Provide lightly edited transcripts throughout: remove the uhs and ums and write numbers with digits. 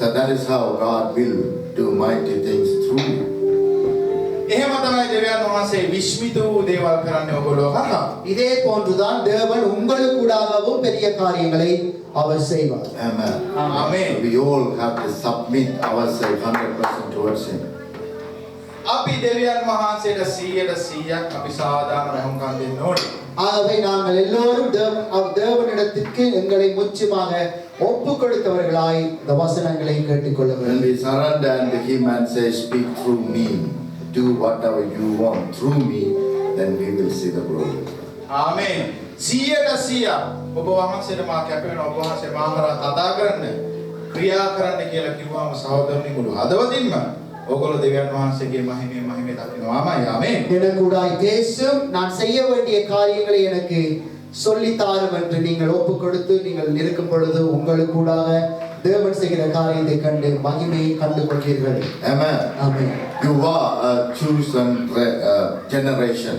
So that is how God will do mighty things through you. එහෙම තමයි දෙවියන් වහන්සේ විශ්මිත වූ දේවල් කරන්නේ ඔයගොල්ලෝ කරා. இதே போன்றுதான் தேவன் உங்களுக்கூடாகவும் பெரிய காரியங்களை அவர் செய்வார். Amen. Amen. We all have to submit ourselves 100% towards Him. අපි දෙවියන් වහන්සේට 100% අපි සාදාන රහුම්කම් දෙන්න ඕනේ. ஆகவே நாங்கள் எல்லோரும் தேவனிடத்திற்கு எங்களை முற்றிலுமாக ஒப்பு கொடுத்தவர்களாய் இந்த வசனங்களை கேட்டுக்கொள்ள When வேண்டும். we surrender unto Him and say, "Speak through me, do whatever you want through me," then we will see the glory. ආමේන්. 100% ඔබ වහන්සේට මා කැපවෙන ඔබ වහන්සේ මා කරා කතා කරන්න ක්‍රියා කරන්න කියලා කිව්වම සහෝදරනි මුළු හදවතින්ම ඔයගොල්ලෝ දෙවියන් වහන්සේගේ මහිමේ දකින්නවාමයි. ආමේන්. எனக்கூடாய் பேசும் நான் செய்ய வேண்டிய காரியங்களை எனக்கு சொல்லித்தாரும் என்று நீங்கள் ஒப்பு கொடுத்து நீங்கள் இருக்கும் பொழுது உங்களுக்கூடாக தேவன் செய்கிற காரியத்தை கண்டு மகிமையை கண்டு கொள்வீர்கள். Amen. Amen. You are a chosen generation.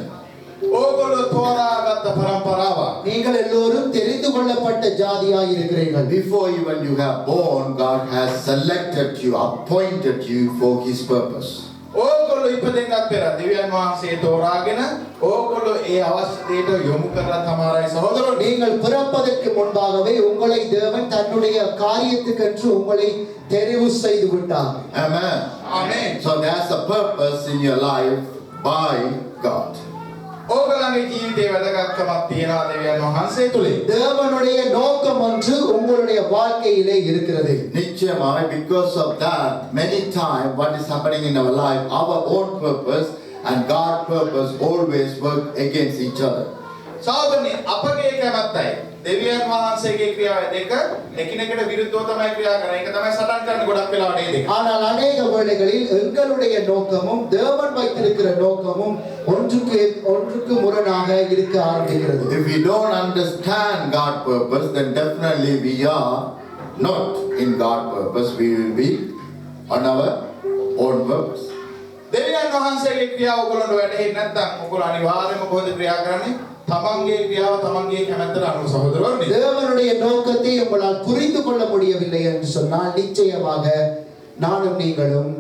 ඕගොල්ලෝ තෝරාගත් පරම්පරාව. நீங்கள் எல்லோரும் தெரிந்து கொள்ளப்பட்ட ஜாதியாய் இருக்கிறீர்கள். Before even you have born, God has selected you, appointed you for His purpose. ඕගොල්ලෝ ඉපදෙන්නත් පෙර දෙවියන් වහන්සේ තෝරාගෙන ඕගොල්ලෝ ඒ අවස්ථයට යොමු කරලා තමයි සහෝදරෝ. நீங்கள் பிறப்பதற்கு முன்பாகவே உங்களை தேவன் தன்னுடைய காரியத்துக்கென்று உங்களை தெரிவு செய்து விட்டார். Amen. Amen. So there's a purpose in your life by God. ඕගොල්ලන්ගේ ජීවිතේ වැදගත්කමක් තියෙනවා දෙවියන් වහන්සේ තුලින්. தேவனுடைய நோக்கம் ஒன்று உங்களுடைய வாழ்க்கையிலே இருக்கிறது. நிச்சயமாய், because of that, many times what is happening in our life, our own purpose and God's purpose always work against each other. සහෝදරනි අපගේ කැමැත්තයි දෙවියන් වහන්සේගේ ක්‍රියාව දෙක එකිනෙකට විරුද්ධව තමයි ක්‍රියා කරන්නේ. ඒක තමයි සටන් කරන්නේ ගොඩක් වෙලාවට මේ දෙක. ஆனால் அநேக வேளைகளில் எங்களுடைய நோக்கமும் தேவன் வைத்திருக்கிற நோக்கமும் ஒன்றுக்கு முரணாக இருக்க ஆரம்பிக்கிறது. If we don't understand God's purpose, then definitely we are not in God's purpose. We will be on our own purpose. දෙවියන් වහන්සේගේ ක්‍රියාව ඔයගොල්ලන්ට වැටහෙන්නේ නැත්නම් ඔයගොල්ලෝ අනිවාර්යයෙන්ම කොහොමද ක්‍රියා කරන්නේ? තමන්ගේ ක්‍රියාව තමන්ගේ කැමැත්තට අනුව සහෝදරවරුනි. தேவனுடைய நோக்கத்தை உங்களால் புரிந்து கொள்ள முடியவில்லை என்று சொன்னால் நிச்சயமாக நானும் நீங்களும்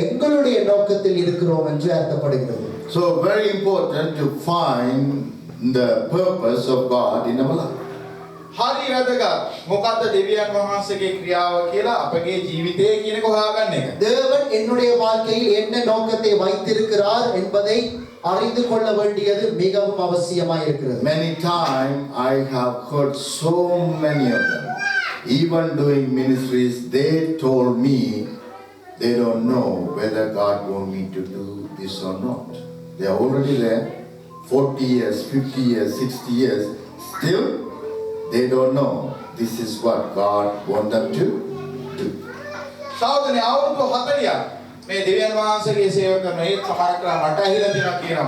எங்களுடைய நோக்கத்தில் இருக்கிறோம் என்று அர்த்தப்படுகிறது. So very important to find the purpose of God in our life. හරි වැදගත්. මොකද්ද දෙවියන් වහන්සේගේ ක්‍රියාව කියලා අපගේ ජීවිතයේ කියන එක හොයාගන්න එක. தேவன் என்னுடைய வாழ்க்கையில் என்ன நோக்கத்தை வைத்திருக்கிறார் என்பதை அறிந்து கொள்ள வேண்டியது மிகவும் அவசியமாய் இருக்கிறது. Many times I have heard so many of them, even doing ministries, they told me they don't know whether God wants me to do this or not. They are already there, 40 years, 50 years, 60 years, still they don't know this is what God wants them to do. සහෝදරනි අවුරුදු 40ක් මේ දෙවියන් වහන්සේගේ සේවය කරන ඒ සමහරක් මට ඇහිලා තියෙනවා කියනවා.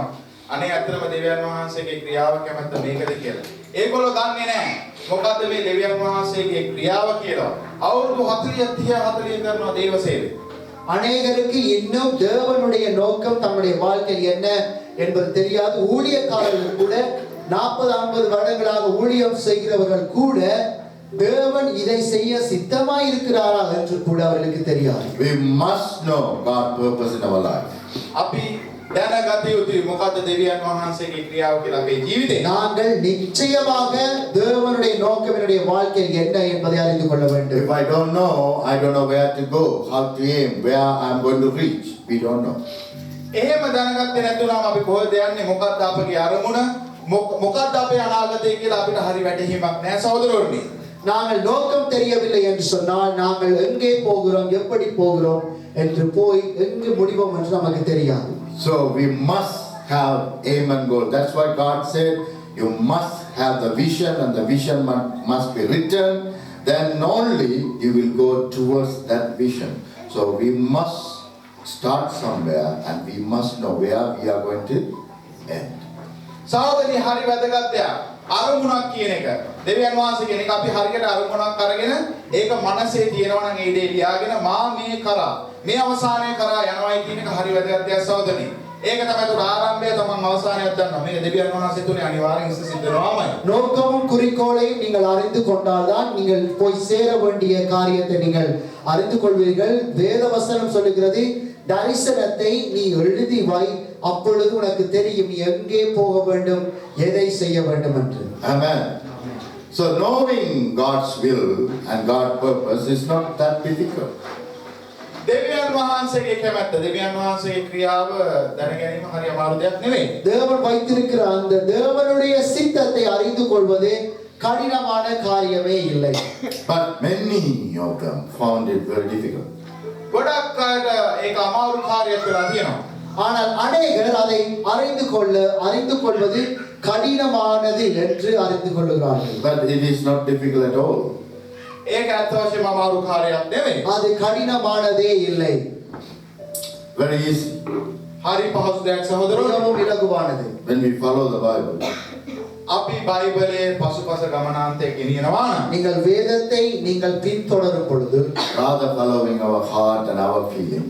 අනේ අතරම දෙවියන් වහන්සේගේ ක්‍රියාව කැමැත්ත මේකද කියලා. ඒගොල්ලෝ දන්නේ නැහැ. මොකද්ද මේ දෙවියන් වහන්සේගේ ක්‍රියාව කියලා. අවුරුදු 40 30 40 කරනවා දේව සේවය. அநேகருக்கு இன்னும் தேவனுடைய நோக்கம் தம்முடைய வாழ்க்கையில் என்ன என்பது தெரியாது. ஊழியக்காரர்கள் கூட 40-50 வருடங்களாக ஊழியம் செய்கிறவர்கள் கூட தேவன் இதை செய்ய சித்தமாய் இருக்கிறாரா என்று கூட அவர்களுக்கு தெரியாது. We must know God's purpose in our life. අපි දැනගත යුතුයි මොකද්ද දෙවියන් වහන්සේගේ ක්‍රියාව කියලා අපේ ජීවිතේ. நாங்கள் நிச்சயமாக தேவனுடைய நோக்கம் என்னுடைய வாழ்க்கையில் என்ன என்பதை அறிந்து கொள்ள வேண்டும். If I don't know where to go, how to aim, where I'm going to reach. We don't know. එහෙම දැනගත්තේ නැතුනම අපි කොහෙද යන්නේ මොකද්ද අපගේ අරමුණ මොකද්ද අපේ අනාගතය කියලා අපිට හරි වැටහීමක් නැහැ සහෝදරවරුනි. நாங்கள் நோக்கம் தெரியவில்லை என்று சொன்னால் நாங்கள் எங்கே போகிறோம் எப்படி போகிறோம் என்று போய் எங்கு முடிவோம் என்று நமக்கு தெரியாது. So we must have aim and goal. That's why God said you must have the vision, and the vision must be written. Then only you will go towards that vision. So we must start somewhere and we must know where we are going to end. සහෝදරනි හරි වැදගත් දෙයක්. අරමුණක් කියන එක. දෙවියන් වහන්සේ කියන එක අපි හරියට අරමුණක් අරගෙන ඒක මනසේ තියෙනවා නම් ඒ දේ ලියාගෙන මා මේ කරා මේ අවසානයේ කරා යනවායි කියන එක හරි වැදගත් දෙයක් සහෝදරනි. ඒක තමයි උඩ ආරම්භය තමන් අවසානයක් දන්නවා. මේ දෙවියන් වහන්සේ තුනේ අනිවාර්යෙන් ඉස්ස සිද්ධ වෙනවාමයි. நோக்கமும் குறிக்கோளையும் நீங்கள் அறிந்து கொண்டால்தான் நீங்கள் போய் சேர வேண்டிய காரியத்தை நீங்கள் அறிந்து கொள்வீர்கள். வேத வசனம் சொல்லுகிறது, தரிசனத்தை நீ எழுதி வை, அப்பொழுது உனக்கு தெரியும் நீ எங்கே போக வேண்டும், எதை செய்ய வேண்டும் என்று. Amen. So knowing God's will and God's purpose is not that difficult. දෙවියන් වහන්සේගේ කැමැත්ත, දෙවියන් වහන්සේගේ ක්‍රියාව දැන ගැනීම හරි අමාරු දෙයක් නෙවෙයි. தேவன் வைத்திருக்கிற அந்த தேவனுடைய சித்தத்தை அறிந்து கொள்வது கடினமான காரியமே இல்லை. But many of them found it very difficult. ගොඩක් අයට ඒක අමාරු කාර්යයක් වෙලා තියෙනවා. ஆனால் அநேகர் அதை அறிந்து கொள்வது கடினமானது என்று அறிந்து கொள்கிறார்கள். But it is not difficult at all. ඒක ඇත්ත වශයෙන්ම අමාරු කාර්යයක් නෙවෙයි. அது கடினமானதே இல்லை. Very easy. හරි පහසු දෙයක් සහෝදරයෝ. மிகவும் இலகுவானது. When we follow the Bible. අපි බයිබලයේ පසුපස ගමනාන්තයේ ගෙනියනවා නම් நீங்கள் வேதத்தை நீங்கள் பின்தொடரும் பொழுது Rather following our heart and our feeling.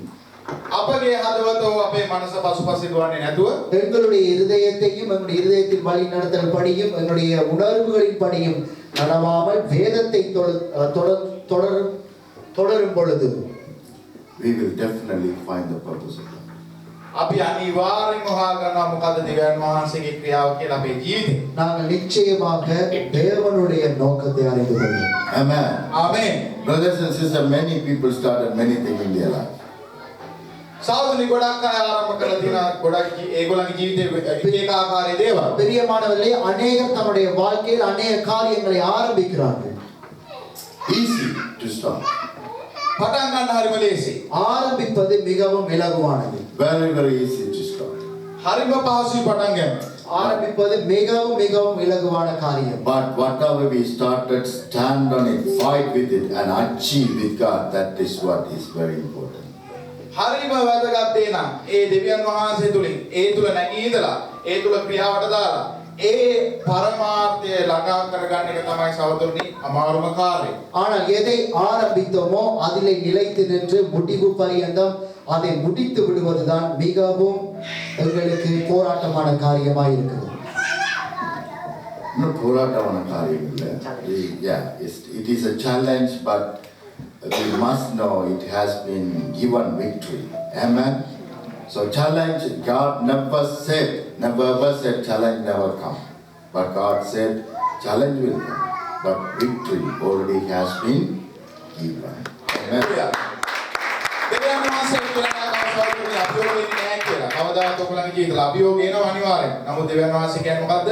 අපගේ හදවත අපේ මනස පසුපස දුවන්නේ නැතුව எங்களுடைய இருதயத்தையும் எங்களுடைய இருதயத்தின் வழி நடத்தல் படியும் எங்களுடைய உணர்வுகளின் படியும் நடவாமல் வேதத்தை தொடரும் பொழுது We will definitely find the purpose of God. අපි අනිවාර්යෙන්ම හොයාගන්නවා මොකද්ද දෙවියන් වහන්සේගේ ක්‍රියාව කියලා අපේ ජීවිතේ. நாங்கள் நிச்சயமாக தேவனுடைய நோக்கத்தை அறிந்து கொள்வோம். Amen. ආමේන්. Brothers and sisters, many people started many things in their life. සාදුනි ගොඩක් අය ආරම්භ කරලා තියෙනවා ගොඩක් ඒගොල්ලන්ගේ ජීවිතේ එක එක ආකාරයේ දේවල්. பிரியமானவர்களே, அநேகர் தம்முடைய வாழ்க்கையில் அநேக காரியங்களை ஆரம்பிக்கிறார்கள். Easy to start. පටන් ගන්න හරිම ලේසි. ஆரம்பிப்பது மிகவும் இலகுவானது. Very, very easy to start. හරිම පහසුයි පටන් ගන්න. ஆரம்பிப்பது மிகவும் இலகுவான காரியம். But whatever we started, stand on it, fight with it, and achieve with God. That is what is very important. හරිම වැදගත් දේ නම් ඒ දෙවියන් වහන්සේ තුලින් ඒ තුල නැගී ඉඳලා ඒ තුල ක්‍රියාවට දාලා ඒ පරමාර්ථය ළඟා කරගන්න එක තමයි සහෝදරනි අමාරුම කාර්යය. ஆனால் எதை ஆரம்பித்தோமோ அதிலே நிலைத்து நின்று முடிவு பரியந்தம் அதை முடித்து விடுவதுதான் மிகவும் எங்களுக்கு போராட்டமான காரியமாக இருக்கிறது. No, போராட்டமான காரியம் இல்லை. Yeah, it is a challenge, but we must know it has been given victory. Amen. So challenge, God never ever said challenge never come. But God said challenge will come. But victory already has been given. Amen. දෙවියන් වහන්සේ කියලා සහෝදරනි අභියෝග එන්නේ නැහැ කියලා. කවදාවත් ඔයගොල්ලන්ගේ ජීවිතවල අභියෝග එනවා අනිවාර්යෙන්. නමුත් දෙවියන් වහන්සේ කියන්නේ මොකද්ද?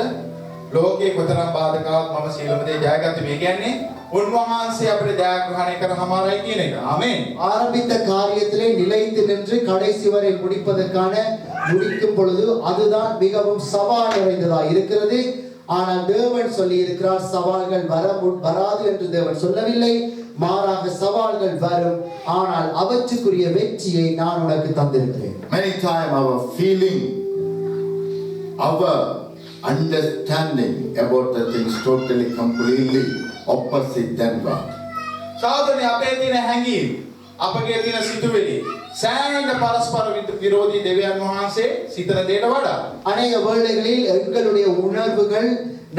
ලෝකේ කොතරම් බාධකාවක් මම සියලුම දේ ජයගත්තා. මේ කියන්නේ උන්වහන්සේ අපිට ජයග්‍රහණය කරනමාරයි කියන එක. ආමේන්. ஆரம்பித்த காரியத்திலே நிலைத்து நின்று கடைசி வரை முடிக்கும் பொழுது அதுதான் மிகவும் சவால் நிறைந்ததாக இருக்கிறது. ஆனால் தேவன் சொல்லி இருக்கிறார், சவால்கள் வராது என்று தேவன் சொல்லவில்லை. மாறாக சவால்கள் வரும், ஆனால் அவற்றுக்குரிய வெற்றியை நான் உனக்கு தந்திருக்கிறேன். Many times our feeling, our understanding about the things totally completely opposite than God. සහෝදරනි අපේ තියෙන හැඟීම් අපගේ තියෙන සිතුවිලි සෑහෙන පරස්පර විරෝධී දෙවියන් වහන්සේ සිතන දේට වඩා அநேக வேளைகளில் எங்களுடைய உணர்வுகள்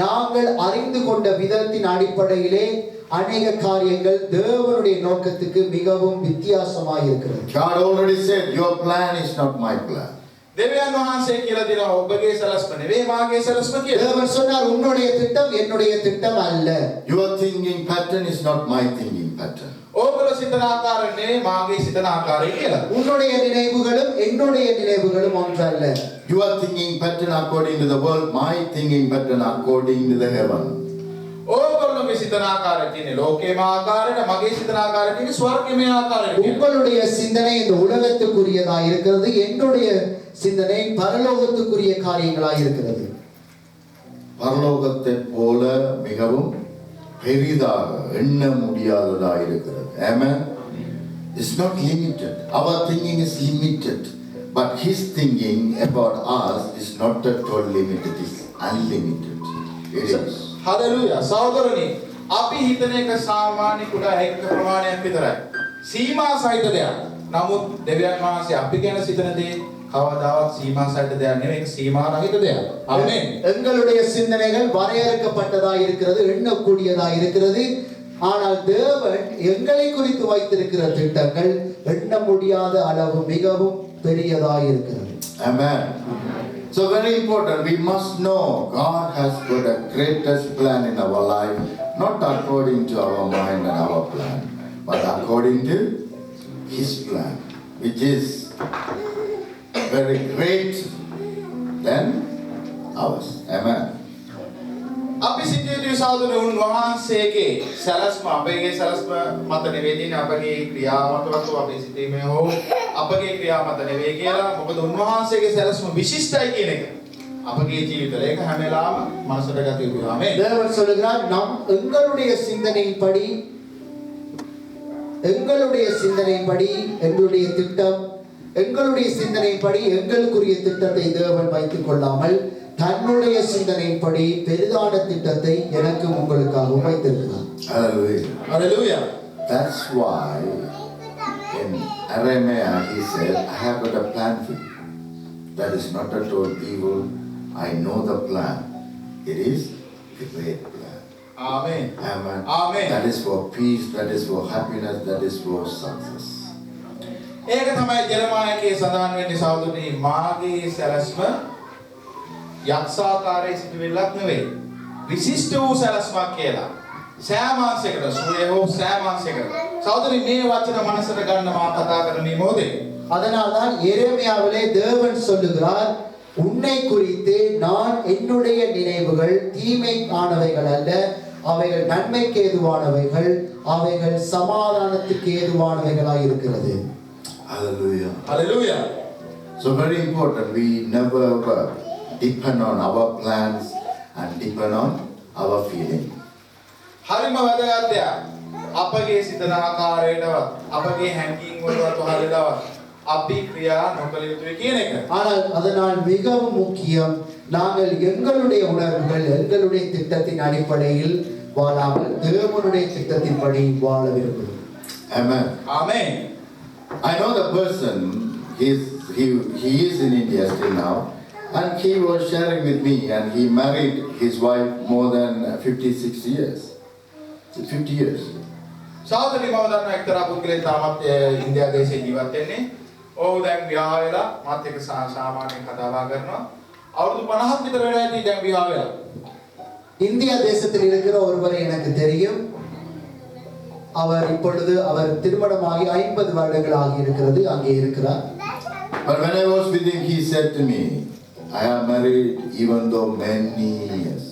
நாங்கள் அறிந்து கொண்ட விதத்தின் அடிப்படையிலே அநேக காரியங்கள் தேவனுடைய நோக்கத்துக்கு மிகவும் வித்தியாசமாக இருக்கிறது. God already said your plan is not my plan. දෙවියන් වහන්සේ කියලා දෙනවා ඔබගේ සලස්ම නෙවෙයි මාගේ සලස්ම කියලා. தேவன் சொன்னார், உன்னுடைய திட்டம் என்னுடைய திட்டம் அல்ல. Your thinking pattern is not my thinking pattern. ඔබල සිතන ආකාරය නෙවෙයි මාගේ සිතන ආකාරය කියලා. உன்னுடைய நினைவுகளும் என்னுடைய நினைவுகளும் ஒன்றல்ல. Your thinking pattern according to the world, my thinking pattern according to the heaven. ඔබලගේ සිතන ආකාරය කියන්නේ ලෝකේම ආකාරයට මගේ සිතන ආකාරය කියන්නේ ස්වර්ගීය ආකාරයට. உங்களுடைய சிந்தனை இந்த உலகத்துக்குரியதா இருக்கிறது, என்னுடைய சிந்தனை பரலோகத்துக்குரிய காரியங்களாக இருக்கிறது. பரலோகத்தை போல மிகவும் பெரிதாக எண்ண முடியாததாக இருக்கிறது. Amen. It's not limited. Our thinking is limited, but His thinking about us is not at all limited. It's unlimited. It is. Hallelujah. සහෝදරනි අපි හිතන එක සාමාන්‍ය කුඩා ඒකක ප්‍රමාණයක් විතරයි. සීමා සහිත දෙයක්. නමුත් දෙවියන් වහන්සේ අපි ගැන සිතන දේ කවදාවත් සීමා සහිත දෙයක් නෙවෙයි. ඒක සීමා රහිත දෙයක්. ආමේන්. எங்களுடைய சிந்தனைகள் வரையறுக்கப்பட்டதாக இருக்கிறது, எண்ணக்கூடியதாக இருக்கிறது. ஆனால் தேவன் எங்களை குறித்து வைத்திருக்கிற திட்டங்கள் எண்ண முடியாத அளவு மிகவும் பெரியதாக இருக்கிறது. Amen. So very important, we must know God has got a greatest plan in our life, not according to our mind and our plan, but according to His plan, which is very great than ours. Amen. අපි සිටිය යුතු සහෝදරයන් වහන්සේගේ සැලැස්ම අපගේ සැලැස්ම මත නෙවෙයි අපගේ ක්‍රියා මතවත් අපේ සිටීමේ හෝ අපගේ ක්‍රියා මත නෙවෙයි කියලා. මොකද උන්වහන්සේගේ සැලැස්ම විශිෂ්ටයි කියන එක අපගේ ජීවිතවල ඒක හැම වෙලාවම මනසට ගත යුතුයි. ආමේන්. தேவன் சொல்கிறார், நாம் எங்களுடைய சிந்தனையின்படி எங்களுடைய திட்டம், எங்களுடைய சிந்தனையின்படி எங்களுக்குரிய திட்டத்தை தேவன் வைத்துக் கொள்ளாமல் தன்னுடைய சிந்தனையின்படி பெரிதான திட்டத்தை எனக்கு உங்களுக்காக வைத்திருக்கிறார். Hallelujah. Hallelujah. That's why in Aramaic he said, I have got a plan for you. That is not at all evil. I know the plan. It is a great plan. ආමේන්. Amen. Amen. That is for peace, that is for happiness, that is for success. ඒක තමයි ජෙරමායාගේ සඳහන් වෙන්නේ සහෝදරනි, මාගේ සැලැස්ම යක්ෂාකාරයේ සිටුවිල්ලක් නෙවෙයි. විශිෂ්ට වූ සැලැස්මක් කියලා. සෑමාංශයකට සූර්ය හෝ සෑමාංශයකට. සහෝදරනි මේ වචන මනසට ගන්න මා කතා කරන මේ මොහොතේ. அதனால்தான் எரேமியாவிலே தேவன் சொல்லுகிறார், உன்னை குறித்து நான் என்னுடைய நினைவுகள் தீமைக்கானவைகள் அல்ல, அவைகள் நன்மைக்கு ஏதுவானவைகள், அவைகள் சமாதானத்துக்கு ஏதுவானவைகளாய் இருக்கிறது. Hallelujah. Hallelujah. So very important, we never depend on our plans and depend on our feeling. හරිම වැදගත් දෙයක්. අපගේ සිතන ආකාරයටවත් අපගේ හැඟීම් වලට හරියටවත් අපි ක්‍රියා නොකළ යුතුයි කියන එක. ஆனால் அதனால் மிகவும் முக்கியம், நாங்கள் எங்களுடைய உணர்வுகள் எங்களுடைய திட்டத்தின் அடிப்படையில் வாழாமல் தேவனுடைய திட்டத்தின்படி வாழ விரும்புகிறோம். Amen. ආමේන්. I know the person, he is in India still now, and he was sharing with me, and he married his wife more than 56 years. 50 years. සහෝදරි මම දන්නා එක්තරා පුද්ගලයෙක් තාමත් ඉන්දියා දේශේ ජීවත් වෙන්නේ. ඔහු දැන් විවාහ වෙලා මාත් එක්ක සාමාන්‍යයෙන් කතා බහ කරනවා. අවුරුදු 50ක් විතර වෙලා ඇති දැන් විවාහ වෙලා. இந்தியா தேசத்தில் இருக்கிற ஒருவரை எனக்கு தெரியும். அவர் திருமணமாகி 50 வருடங்கள் ஆகி இருக்கிறது, அங்கே இருக்கிறார். But when I was with him, he said to me, I am married even though many years,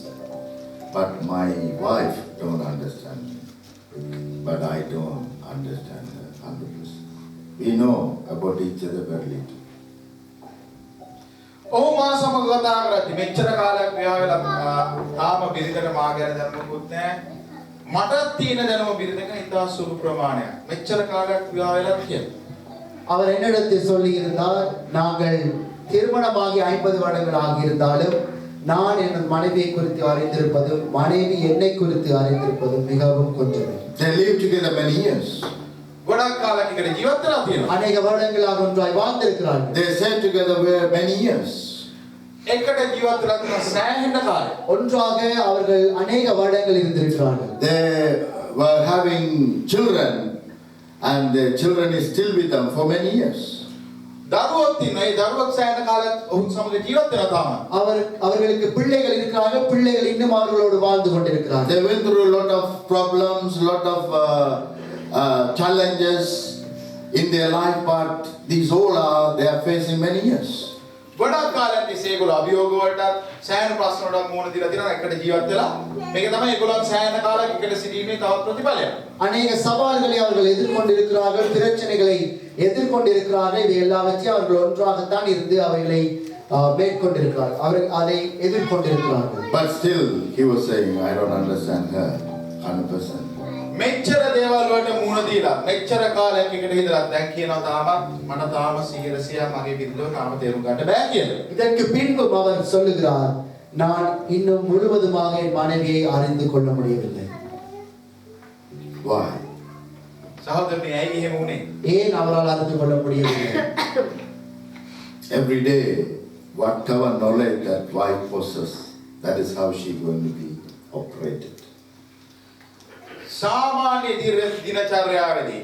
but my wife don't understand me. But I don't understand her 100%. We know about each other very little. ඔහු මා සමග කතා කරද්දි මෙච්චර කාලයක් විවාහ වෙලා තාම බිරිඳට මා ගැන දැනුමකුත් නැහැ. මටත් තියෙන දැනුම බිරිඳක ඉතා සුළු ප්‍රමාණයක්. මෙච්චර කාලයක් විවාහ වෙලා කියලා. அவர் என்னிடத்தில் சொல்லி இருந்தார், நாங்கள் திருமணமாகி 50 வருடங்கள் ஆகியிருந்தாலும் நான் என் மனைவியை குறித்து அறிந்திருப்பதும் மனைவி என்னை குறித்து அறிந்திருப்பதும் மிகவும் கொஞ்சமே. They lived together many years. ගොඩක් කාලයක් එකට ජීවත් වෙලා තියෙනවා. அநேக வருடங்களாக ஒன்றாய் வாழ்ந்திருக்கிறார்கள். They stayed together for many years. එකට ජීවත් වෙලා තියෙන සෑහෙන කාලයක්. ஒன்றாக அவர்கள் அநேக வருடங்கள் இருந்திருக்கிறார்கள். They were having children, and their children is still with them for many years. දරුවෝ තියෙනවා. ඒ දරුවෝ සෑහෙන කාලයක් ඔහු සමග ජීවත් වෙලා තාම. அவர்களுக்கு பிள்ளைகள் இருக்கிறார்கள், பிள்ளைகள் இன்னும் அவர்களோடு வாழ்ந்து கொண்டிருக்கிறார்கள். They went through a lot of problems, lot of challenges in their life, but these all they are facing many years. ගොඩක් කාලයක් තිස්සේ ඒගොල්ලෝ අභියෝග වලට සෑහෙන ප්‍රශ්න වලට මුහුණ දීලා තියෙනවා. එකට ජීවත් වෙලා මේක තමයි ඒගොල්ලන් සෑහෙන කාලයක් එකට සිටීමේ තවත් ප්‍රතිඵලයක්. அநேக சவால்களை அவர்கள் எதிர்கொண்டிருக்கிறார்கள், பிரச்சனைகளை எதிர்கொண்டிருக்கிறார்கள். இது எல்லாவற்றையும் அவர்கள் ஒன்றாகத்தான் இருந்து அவைகளை மேற்கொண்டிருக்கிறார்கள், அவர்கள் அதை எதிர்கொண்டிருக்கிறார்கள். But still he was saying, I don't understand her 100%. මෙච්චර දේවල් වලට මුහුණ දීලා මෙච්චර කාලයක් එකට හිටලා දැන් කියනවා තාමත් මට තාම 100% මගේ බිරිඳව තාම තේරුම් ගන්න බෑ කියලා. இதற்கு பின்பும் அவர் சொல்லுகிறார், நான் இன்னும் முழுவதுமாக என் மனைவியை அறிந்து கொள்ள முடியவில்லை. Why? සහෝදරනි ඇයි එහෙම වුනේ? ஏன் அவரால் அறிந்து கொள்ள முடியவில்லை? every day, whatever knowledge that wife possesses, that is how she going to be operated. සාමාන්‍ය දිනචර්යාවේදී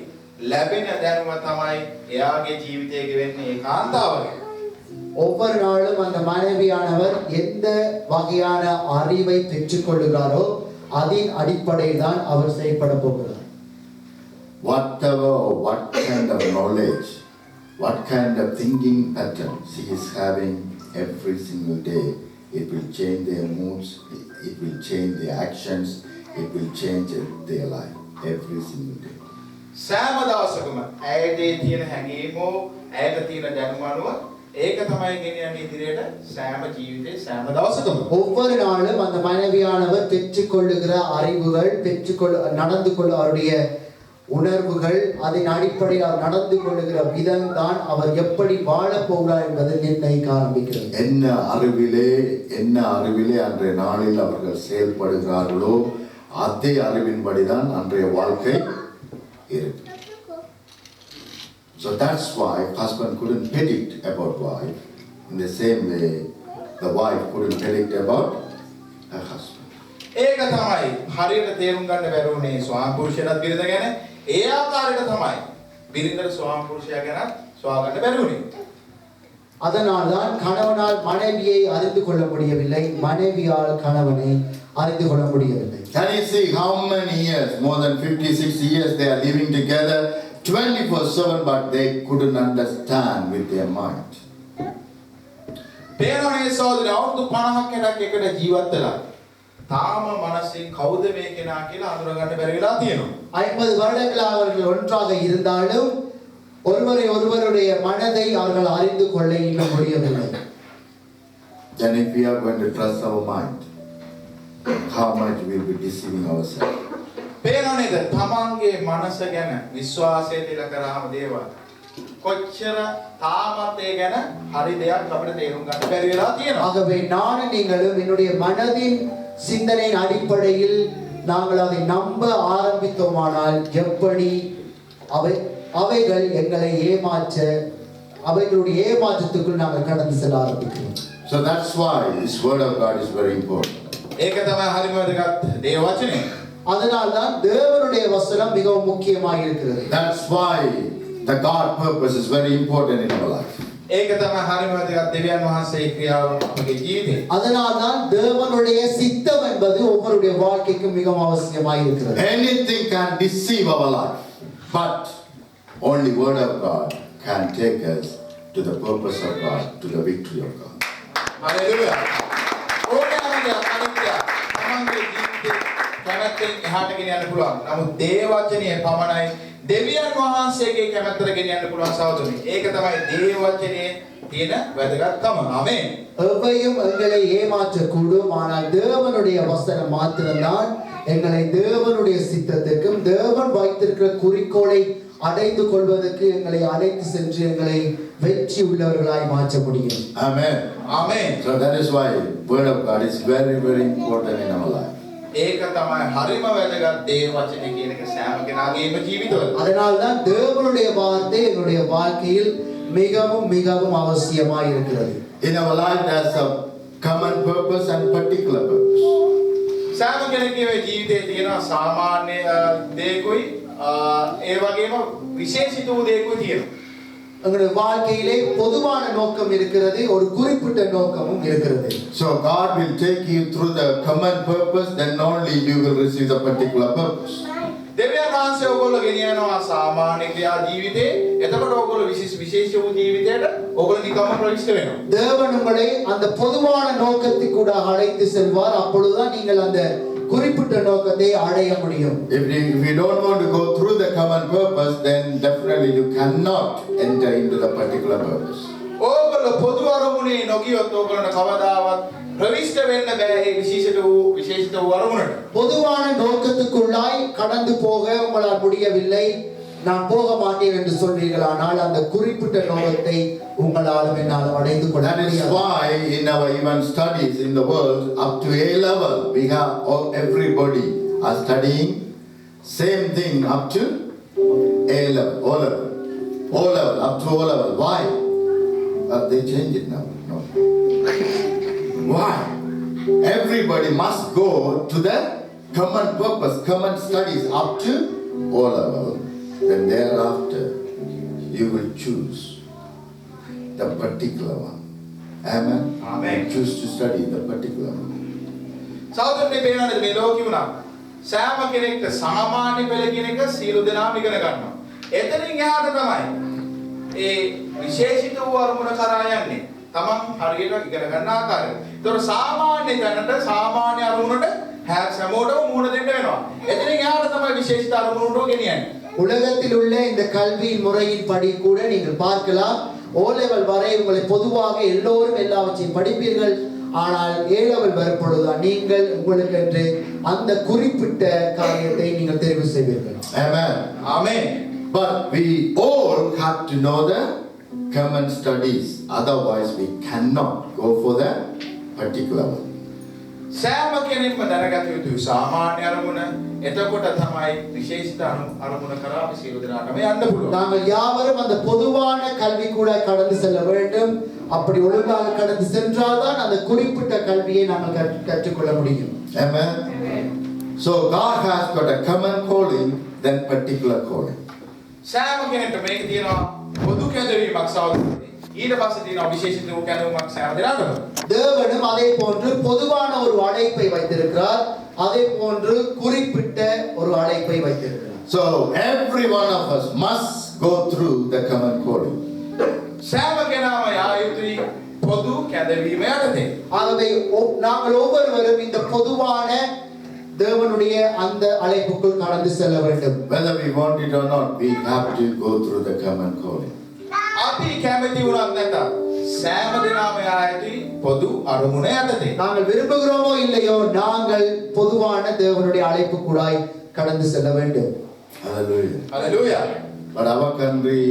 ලැබෙන දැනුම තමයි එයාගේ ජීවිතයේ ගෙවෙන්නේ ඒ කාන්තාවගේ. ஒவ்வொரு நாளும் அந்த மனைவியானவர் எந்த வகையான அறிவை பெற்றுக்கொள்கிறாரோ அதன் அடிப்படையில் தான் அவர் செயல்பட போகிறார். Whatever, what kind of knowledge, what kind of thinking pattern she is having every single day, it will change their moods, it will change their actions, it will change their life every single day. සෑම දවසකම ඇයට තියෙන හැඟීමෝ ඇයට තියෙන දැනුම අනුව ඒක තමයි ගෙනියන්නේ ඉදිරියට සෑම ජීවිතේ සෑම දවසකම. ஒவ்வொரு நாளும் அந்த மனைவியானவர் பெற்றுக்கொள்ளுகிற அறிவுகள் நடந்து கொள்ள அவருடைய உணர்வுகள் அதன் அடிப்படையில் அவர் நடந்து கொள்ளுகிற விதம் தான் அவர் எப்படி வாழப் போகிறார் என்பதை நிர்ணயிக்க ஆரம்பிக்கிறது. என்ன அறிவிலே அன்றைய நாளில் அவர்கள் செயல்படுகிறார்களோ அதே அறிவின்படிதான் அன்றைய வாழ்க்கை இருக்கு. So that's why husband couldn't predict about wife. In the same way, the wife couldn't predict about her husband. ඒක තමයි හරියට තේරුම් ගන්න බැරි වුණේ ස්වාම පුරුෂයාට බිරිඳ ගැන. ඒ ආකාරයට තමයි බිරිඳට ස්වාම පුරුෂයා ගැන සොයාගන්න බැරි වුණේ. அதனால் தான் கணவனால் மனைவியை அறிந்து கொள்ள முடியவில்லை, மனைவியால் கணவனை அறிந்து கொள்ள முடியவில்லை. Can you see how many years, more than 50-60 years they are living together 24/7, but they couldn't understand with their mind. පේනවනේ සහෝදරයෝ අවුරුදු 50ක් එකට ජීවත් වෙලා තාම මනසින් කවුද මේ කෙනා කියලා අඳුරගන්න බැරි වෙලා තියෙනවා. 50 வருடங்களாக அவர்கள் ஒன்றாக இருந்தாலும் ஒருவருடைய மனதை அவர்கள் அறிந்து கொள்ள இன்னும் முடியவில்லை. Then if we are going to trust our mind, how much we will be deceiving ourselves. පේනවනේද තමන්ගේ මනස ගැන විශ්වාසය තියලා කරාම දේවල් කොච්චර තාමත් ඒ ගැන හරි දෙයක් අපිට තේරුම් ගන්න බැරි වෙලා තියෙනවා. ஆகவே நானும் நீங்களும் என்னுடைய மனதின் சிந்தனையின் அடிப்படையில் நாங்கள் அதை நம்ப ஆரம்பித்தோமானால் எப்படி அவைகள் எங்களை அவைகளுடைய ஏமாற்றத்துக்குள் நாங்கள் கடந்து செல்ல ஆரம்பிக்கிறோம். So that's why this word of God is very important. ඒක තමයි හරිම වැදගත් දේව වචනේ. அதனால் தான் தேவனுடைய வசனம் மிகவும் முக்கியமாக இருக்கிறது. That's why the God purpose is very important in our life. ඒක තමයි හරිම වැදගත් දෙවියන් වහන්සේ ක්‍රියාව අපගේ ජීවිතේ. அதனால் தான் தேவனுடைய சித்தம் என்பது ஒவ்வொருடைய வாழ்க்கைக்கும் மிகவும் அவசியமாக இருக்கிறது. Anything can deceive our life, but only word of God can take us to the purpose of God, to the victory of God. Hallelujah. ඕනෑම අනිත්‍ය තමන්ගේ ජීවිතේ කැමැත්තෙන් එහාට ගෙන යන්න පුළුවන්. නමුත් දේව වචනේ පමණයි දෙවියන් වහන්සේගේ කැමැත්තට ගෙන යන්න පුළුවන් සහෝදරනි. ඒක තමයි දේව වචනේ තියෙන වැදගත්කම. ආමේන්. எவையும் எங்களை ஏமாற்றக்கூடும், ஆனால் தேவனுடைய வசனம் மாத்திரம்தான் எங்களை தேவனுடைய சித்தத்துக்கும் தேவன் வைத்திருக்கிற குறிக்கோளை அடைந்து கொள்வதற்கு எங்களை அழைத்து சென்று எங்களை வெற்றி உள்ளவர்களாய் மாற்ற முடியும். Amen. Amen. So that is why word of God is very, very important in our life. ඒක තමයි හරිම වැදගත් දේව වචනේ කියන එක සෑම කෙනාගේම ජීවිතවල. அதனால் தான் தேவனுடைய வார்த்தை என்னுடைய வாழ்க்கையில் மிகவும் மிகவும் அவசியமாக இருக்கிறது. In our life there's a common purpose and particular purpose. සෑම කෙනෙකුගේ ජීවිතයේ තියෙන සාමාන්‍ය දේකුයි ඒ වගේම විශේෂිත වූ දේකුයි තියෙනවා. எங்களுடைய வாழ்க்கையிலே பொதுவான நோக்கம் இருக்கிறது, ஒரு குறிப்பிட்ட நோக்கமும் இருக்கிறது. So God will take you through the common purpose, then only you will receive the particular purpose. දෙවියන් වහන්සේ ඔයගොල්ලෝ ගෙනියනවා සාමාන්‍ය ක්‍රියා ජීවිතේ. එතකොට ඔයගොල්ලෝ විශේෂ වූ ජීවිතයට ඔයගොල්ලෝ නිකම්ම ප්‍රවිෂ්ඨ වෙනවා. தேவன் உங்களை அந்த பொதுவான நோக்கத்துக்கூட அழைத்து செல்வார். அப்பொழுதுதான் நீங்கள் அந்த குறிப்பிட்ட நோக்கத்தை அடைய முடியும். If you don't want to go through the common purpose, then definitely you cannot enter into the particular purpose. ඔයගොල්ලෝ පොදු අරමුණේ නොගියොත් ඔයගොල්ලන්ට කවදාවත් ප්‍රවිෂ්ඨ වෙන්න බෑ ඒ විශේෂිත වූ අරමුණට. பொதுவான நோக்கத்துக்குள்ளாய் கடந்து போக உங்களால் முடியவில்லை, நான் போக மாட்டேன் என்று சொல்வீர்களானால் அந்த குறிப்பிட்ட நோக்கத்தை உங்களாலும் என்னாலும் அடைந்து கொள்ள That is முடியாது. why in our even studies in the world up to A level we have everybody are studying same thing up to A level, O level, up to O level. Why? They change it now. No. Why? Everybody must go to the common purpose, common studies up to O level. Then thereafter, you will choose the particular one. Amen. Amen. Choose to study the particular one. සහෝදරනේ පේනවාද මේ ලෝකෙ වුණා සෑම කෙනෙක්ට සාමාන්‍ය පෙළ කියන එක සියලු දෙනාම ඉගෙන ගන්නවා. එතනින් එහාට තමයි ඒ විශේෂිත වූ අරමුණ කරා යන්නේ. තමන් හරියට ඉගෙන ගන්න ආකාරය. ඒතකොට සාමාන්‍ය දැනට සාමාන්‍ය අරමුණට හැමෝටම මුහුණ දෙන්න වෙනවා. එතනින් එහාට තමයි විශේෂිත අරමුණට ගෙනියන්නේ. உலகத்தில் உள்ள இந்த கல்வியின் முறையின் படி கூட நீங்கள் பார்க்கலாம் ஓ லெவல் வரை உங்களை பொதுவாக எல்லோரும் எல்லாவற்றையும் படிப்பீர்கள் ஆனால் ஏ லெவல் வரப்பொழுதுதான் நீங்கள் உங்களுக்கு என்று அந்த குறிப்பிட்ட காரியத்தை நீங்கள் தேர்வு செய்வீர்கள். Amen. Amen. But we all have to know the common studies. Otherwise, we cannot go for the particular one. සෑම කෙනෙක්ම දැනගත යුතු සාමාන්‍ය අරමුණ එතකොට තමයි විශේෂිත අරමුණ කරා අපි සියලු දෙනාටම යන්න පුළුවන්. நாங்கள் யாவரும் அந்த பொதுவான கல்வி கூட கடந்து செல்ல வேண்டும். அப்படி ஒழுங்காக கடந்து சென்றால்தான் அந்த குறிப்பிட்ட கல்வியை நாங்கள் கற்றுக்கொள்ள முடியும். Amen. So God has got a common calling, then particular calling. සෑම කෙනෙක්ට මේක තියෙනවා පොදු කැඳවීමක් සහෝදරනි. ඊට පස්සේ තියෙනවා විශේෂිත වූ කැඳවීමක් සෑම දෙනාටම. தேவனும் அதே போன்று பொதுவான ஒரு அழைப்பை வைத்திருக்கிறார். அதே போன்று குறிப்பிட்ட ஒரு அழைப்பை வைத்திருக்கிறார். So every one of us must go through the common calling. සෑම කෙනාම යා යුතුයි පොදු කැඳවීම යටතේ. ஆகவே நாங்கள் ஒவ்வொருவரும் இந்த பொதுவான தேவனுடைய அந்த அழைப்புக்குள் கடந்து செல்ல வேண்டும். Whether we want it or not, we have to go through the common calling. අපි කැමති වුණත් නැත සෑම දෙනාම යා යුතුයි පොදු අරමුණ යටතේ. நாங்கள் விரும்புகிறோமோ இல்லையோ நாங்கள் பொதுவான தேவனுடைய அழைப்புக்குள்ளாய் கடந்து செல்ல வேண்டும். Hallelujah. Hallelujah. But our country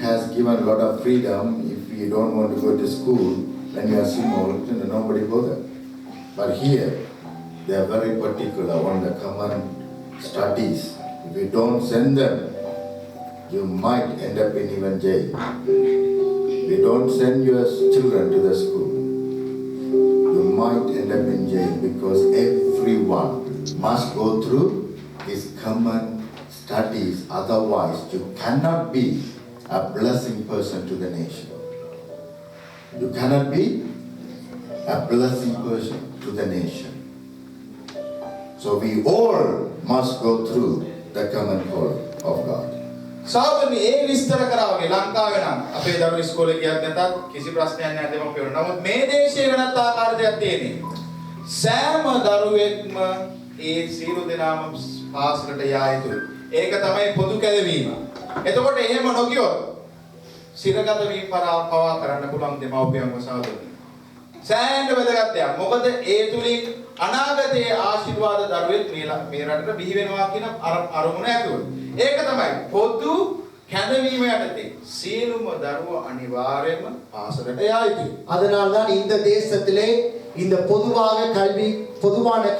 has given a lot of freedom. If you don't want to go to school when you are small, then nobody bother. But here, they are very particular on the common studies. If you don't send them, you might end up in even jail. If you don't send your children to the school, you might end up in jail because everyone must go through this common studies. Otherwise, you cannot be a blessing person to the nation. You cannot be a blessing person to the nation. So we all must go through the common calling of God. සහෝදරනි ඒ විස්තර කරා වගේ ලංකාවේ නම් අපේ දරුවෝ ඉස්කෝලේ ගියත් නැතත් කිසි ප්‍රශ්නයක් නැහැ දෙමව්පියෝ. නමුත් මේ දේශයේ වෙනත් ආකාරයක් තියෙන්නේ. සෑම දරුවෙක්ම ඒ සියලු දෙනාම පාසලට යා යුතුයි. ඒක තමයි පොදු කැදවීම. එතකොට එහෙම නොකියොත් සිරගත වීම පවා කරන්න පුළුවන් දෙමව්පියන්ව සහෝදරනි. සෑහෙන වැදගත් දෙයක්. මොකද ඒ තුලින් අනාගතයේ ආශිර්වාද දරුවෙක් මේ රටට බිහි වෙනවා කියන අරමුණ ඇතුව. ඒක තමයි පොදු කැඳවීම යටතේ සියලුම දරුවෝ අනිවාර්යයෙන්ම පාසලට යා යුතුයි. அதனால்தான் இந்த தேசத்திலே இந்த பொதுவான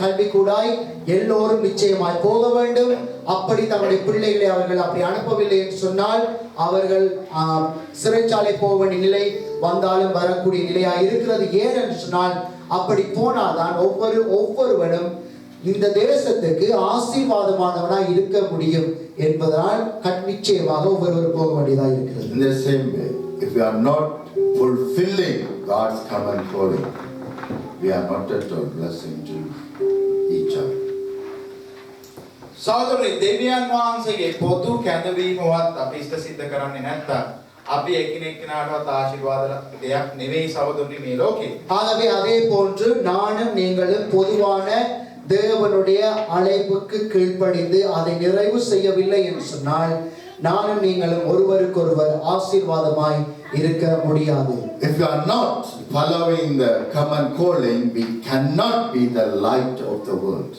கல்வி கூடாய் எல்லோரும் நிச்சயமாய் போக வேண்டும். அப்படி தங்களுடைய பிள்ளைகளை அவர்கள் அப்படி அனுப்பவில்லை என்று சொன்னால் அவர்கள் சிறைச்சாலை போக வேண்டிய நிலை வந்தாலும் வரக்கூடிய நிலையா இருக்கிறது. ஏன் என்று சொன்னால் அப்படி போனால்தான் ஒவ்வொருவனும் இந்த தேசத்துக்கு ஆசீர்வாதமானவனாய் இருக்க முடியும் என்பதால் நிச்சயமாக ஒவ்வொருவரும் போக வேண்டியதா இருக்கிறது. In the same way, if we are not fulfilling God's common calling, we are not at all blessing to each other. සහෝදරනි දෙවියන් වහන්සේගේ පොදු කැඳවීමවත් අපි ඉෂ්ට සිද්ධ කරන්නේ නැත්තම් අපි එකිනෙකනටවත් ආශිර්වාද දෙයක් නෙවෙයි සහෝදරනි මේ ලෝකේ. ஆகவே அதே போன்று நானும் நீங்களும் பொதுவான தேவனுடைய அழைப்புக்கு கீழ்ப்படிந்து அதை நிறைவு செய்யவில்லை என்று சொன்னால் நானும் நீங்களும் ஒருவருக்கொருவர் ஆசீர்வாதமாய் இருக்க முடியாது. If you are not following the common calling, we cannot be the light of the world.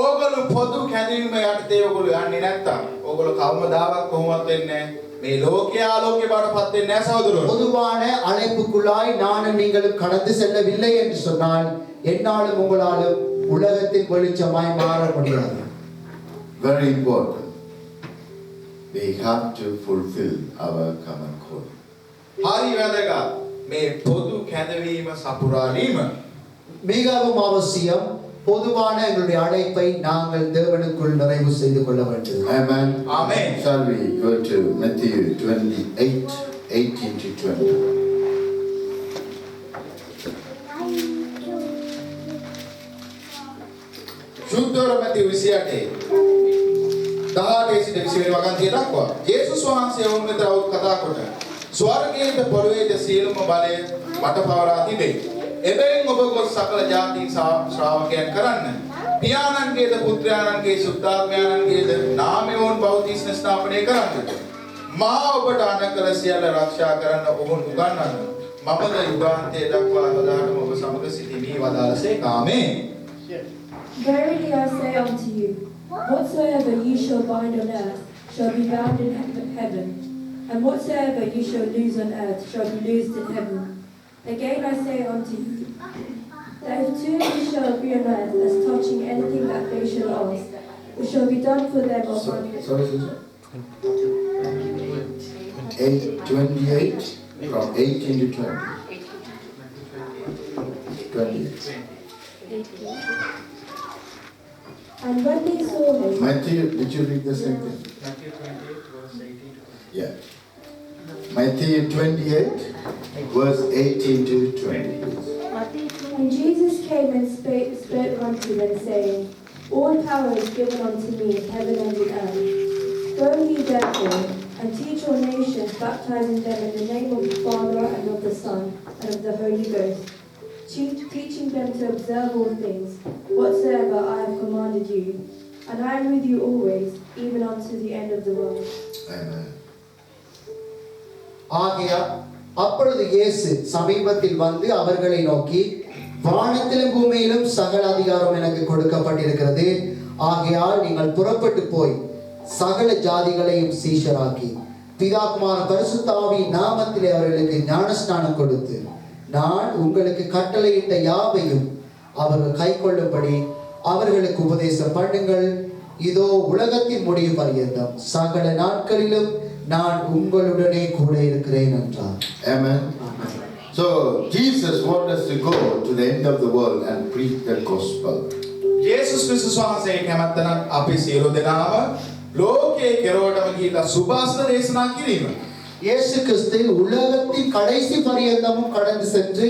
ඕගොල්ලෝ පොදු කැඳවීම යටතේ ඕගොල්ලෝ යන්නේ නැත්තම් ඕගොල්ලෝ කවමදාවත් කොහොමවත් වෙන්නේ මේ ලෝකයේ ආලෝකේ බාටපත් වෙන්නේ නැහැ සහෝදරයෝ. பொதுவான அழைப்புக்குள்ளாய் நானும் நீங்களும் கடந்து செல்லவில்லை என்று சொன்னால் என்னாலும் உங்களாலும் உலகத்தின் வெளிச்சமாய் மாற முடியாது. Very important. We have to fulfill our common calling. හරි වැදගත්. මේ පොදු කැඳවීම සපුරාලීම மிகவும் அவசியம். பொதுவான எங்களுடைய அழைப்பை நாங்கள் தேவனுக்குள் நிறைவு செய்து கொள்ள வேண்டும். Amen. Amen. Shall we go to Matthew 28, 18 to 20. ශුද්ධවර මැති 28 18 සිට 20 වගන්තිය දක්වා යේසුස් වහන්සේ වුන් වෙත අවුත් කතා කොට ස්වර්ගයේද පොළොවේද සියලුම බලය මට පවරා තිබේ. එබැවින් ඔබ ගොස් සකල ජාතීන් ශ්‍රාවකයන් කරන්න. පියාණන්ගේද පුත්‍රයාණන්ගේ සුද්ධාත්මයාණන්ගේද නාමයෙන් බෞතිස්ම ස්ථාපනය කරන්නට. මා ඔබට අනකල සියල්ල ආරක්ෂා කරන්න ඔවුන් උගන්වන්න. මමද යුගාන්තයේ දක්වා සදාටම ඔබ සමග සිටිමි වදාළසේක. ආමේන්. Verily I say unto you, whatsoever ye shall bind on earth shall be bound in heaven, and whatsoever ye shall loose on earth shall be loosed in heaven. Again I say unto you, that if two of you shall agree on earth as touching anything that they shall ask, it shall be done for them of one. Sorry, sister. 28 from 18 to 20. 28. And when they saw him, Matthew, did you read the same thing? Matthew 28 verse 18 to 20. Yeah. Matthew 28, verse 18 to 20. And Jesus came and spoke unto them, saying, All power is given unto me in heaven and in earth. Go ye therefore, and teach all nations, baptizing them in the name of the Father, and of the Son, and of the Holy Ghost, teaching them to observe all things, whatsoever I have commanded you. And I am with you always, even unto the end of the world. Amen. அப்பொழுது இயேசு சமீபத்தில் வந்து அவர்களை நோக்கி, வானத்திலும் பூமியிலும் சகல அதிகாரம் எனக்கு கொடுக்கப்பட்டிருக்கிறது. ஆகையால் நீங்கள் புறப்பட்டு போய் சகல ஜாதிகளையும் சீஷராக்கி பிதா குமாரன் பரிசுத்த ஆவியின் நாமத்திலே அவர்களுக்கு ஞானஸ்நானம் கொடுத்து நான் உங்களுக்கு கட்டளையிட்ட யாவையும் அவர்கள் கைக்கொள்ளும்படி அவர்களுக்கு உபதேசம் பண்ணுங்கள். இதோ உலகத்தின் முடிவு பரியந்தம் சகல நாட்களிலும் நான் உங்களுடனே கூட இருக்கிறேன் என்றார். Amen. So Jesus wants us to go to the end of the world and preach the gospel. යේසුස් ක්‍රිස්තුස් වහන්සේ කැමැත්ත නම් අපි සියලු දෙනාම ලෝකයේ කෙරවටම ගිහිලා සුභාෂිත දේශනා කිරීම. இயேசு கிறிஸ்து உலகத்தின் கடைசி பரியந்தமும் கடந்து சென்று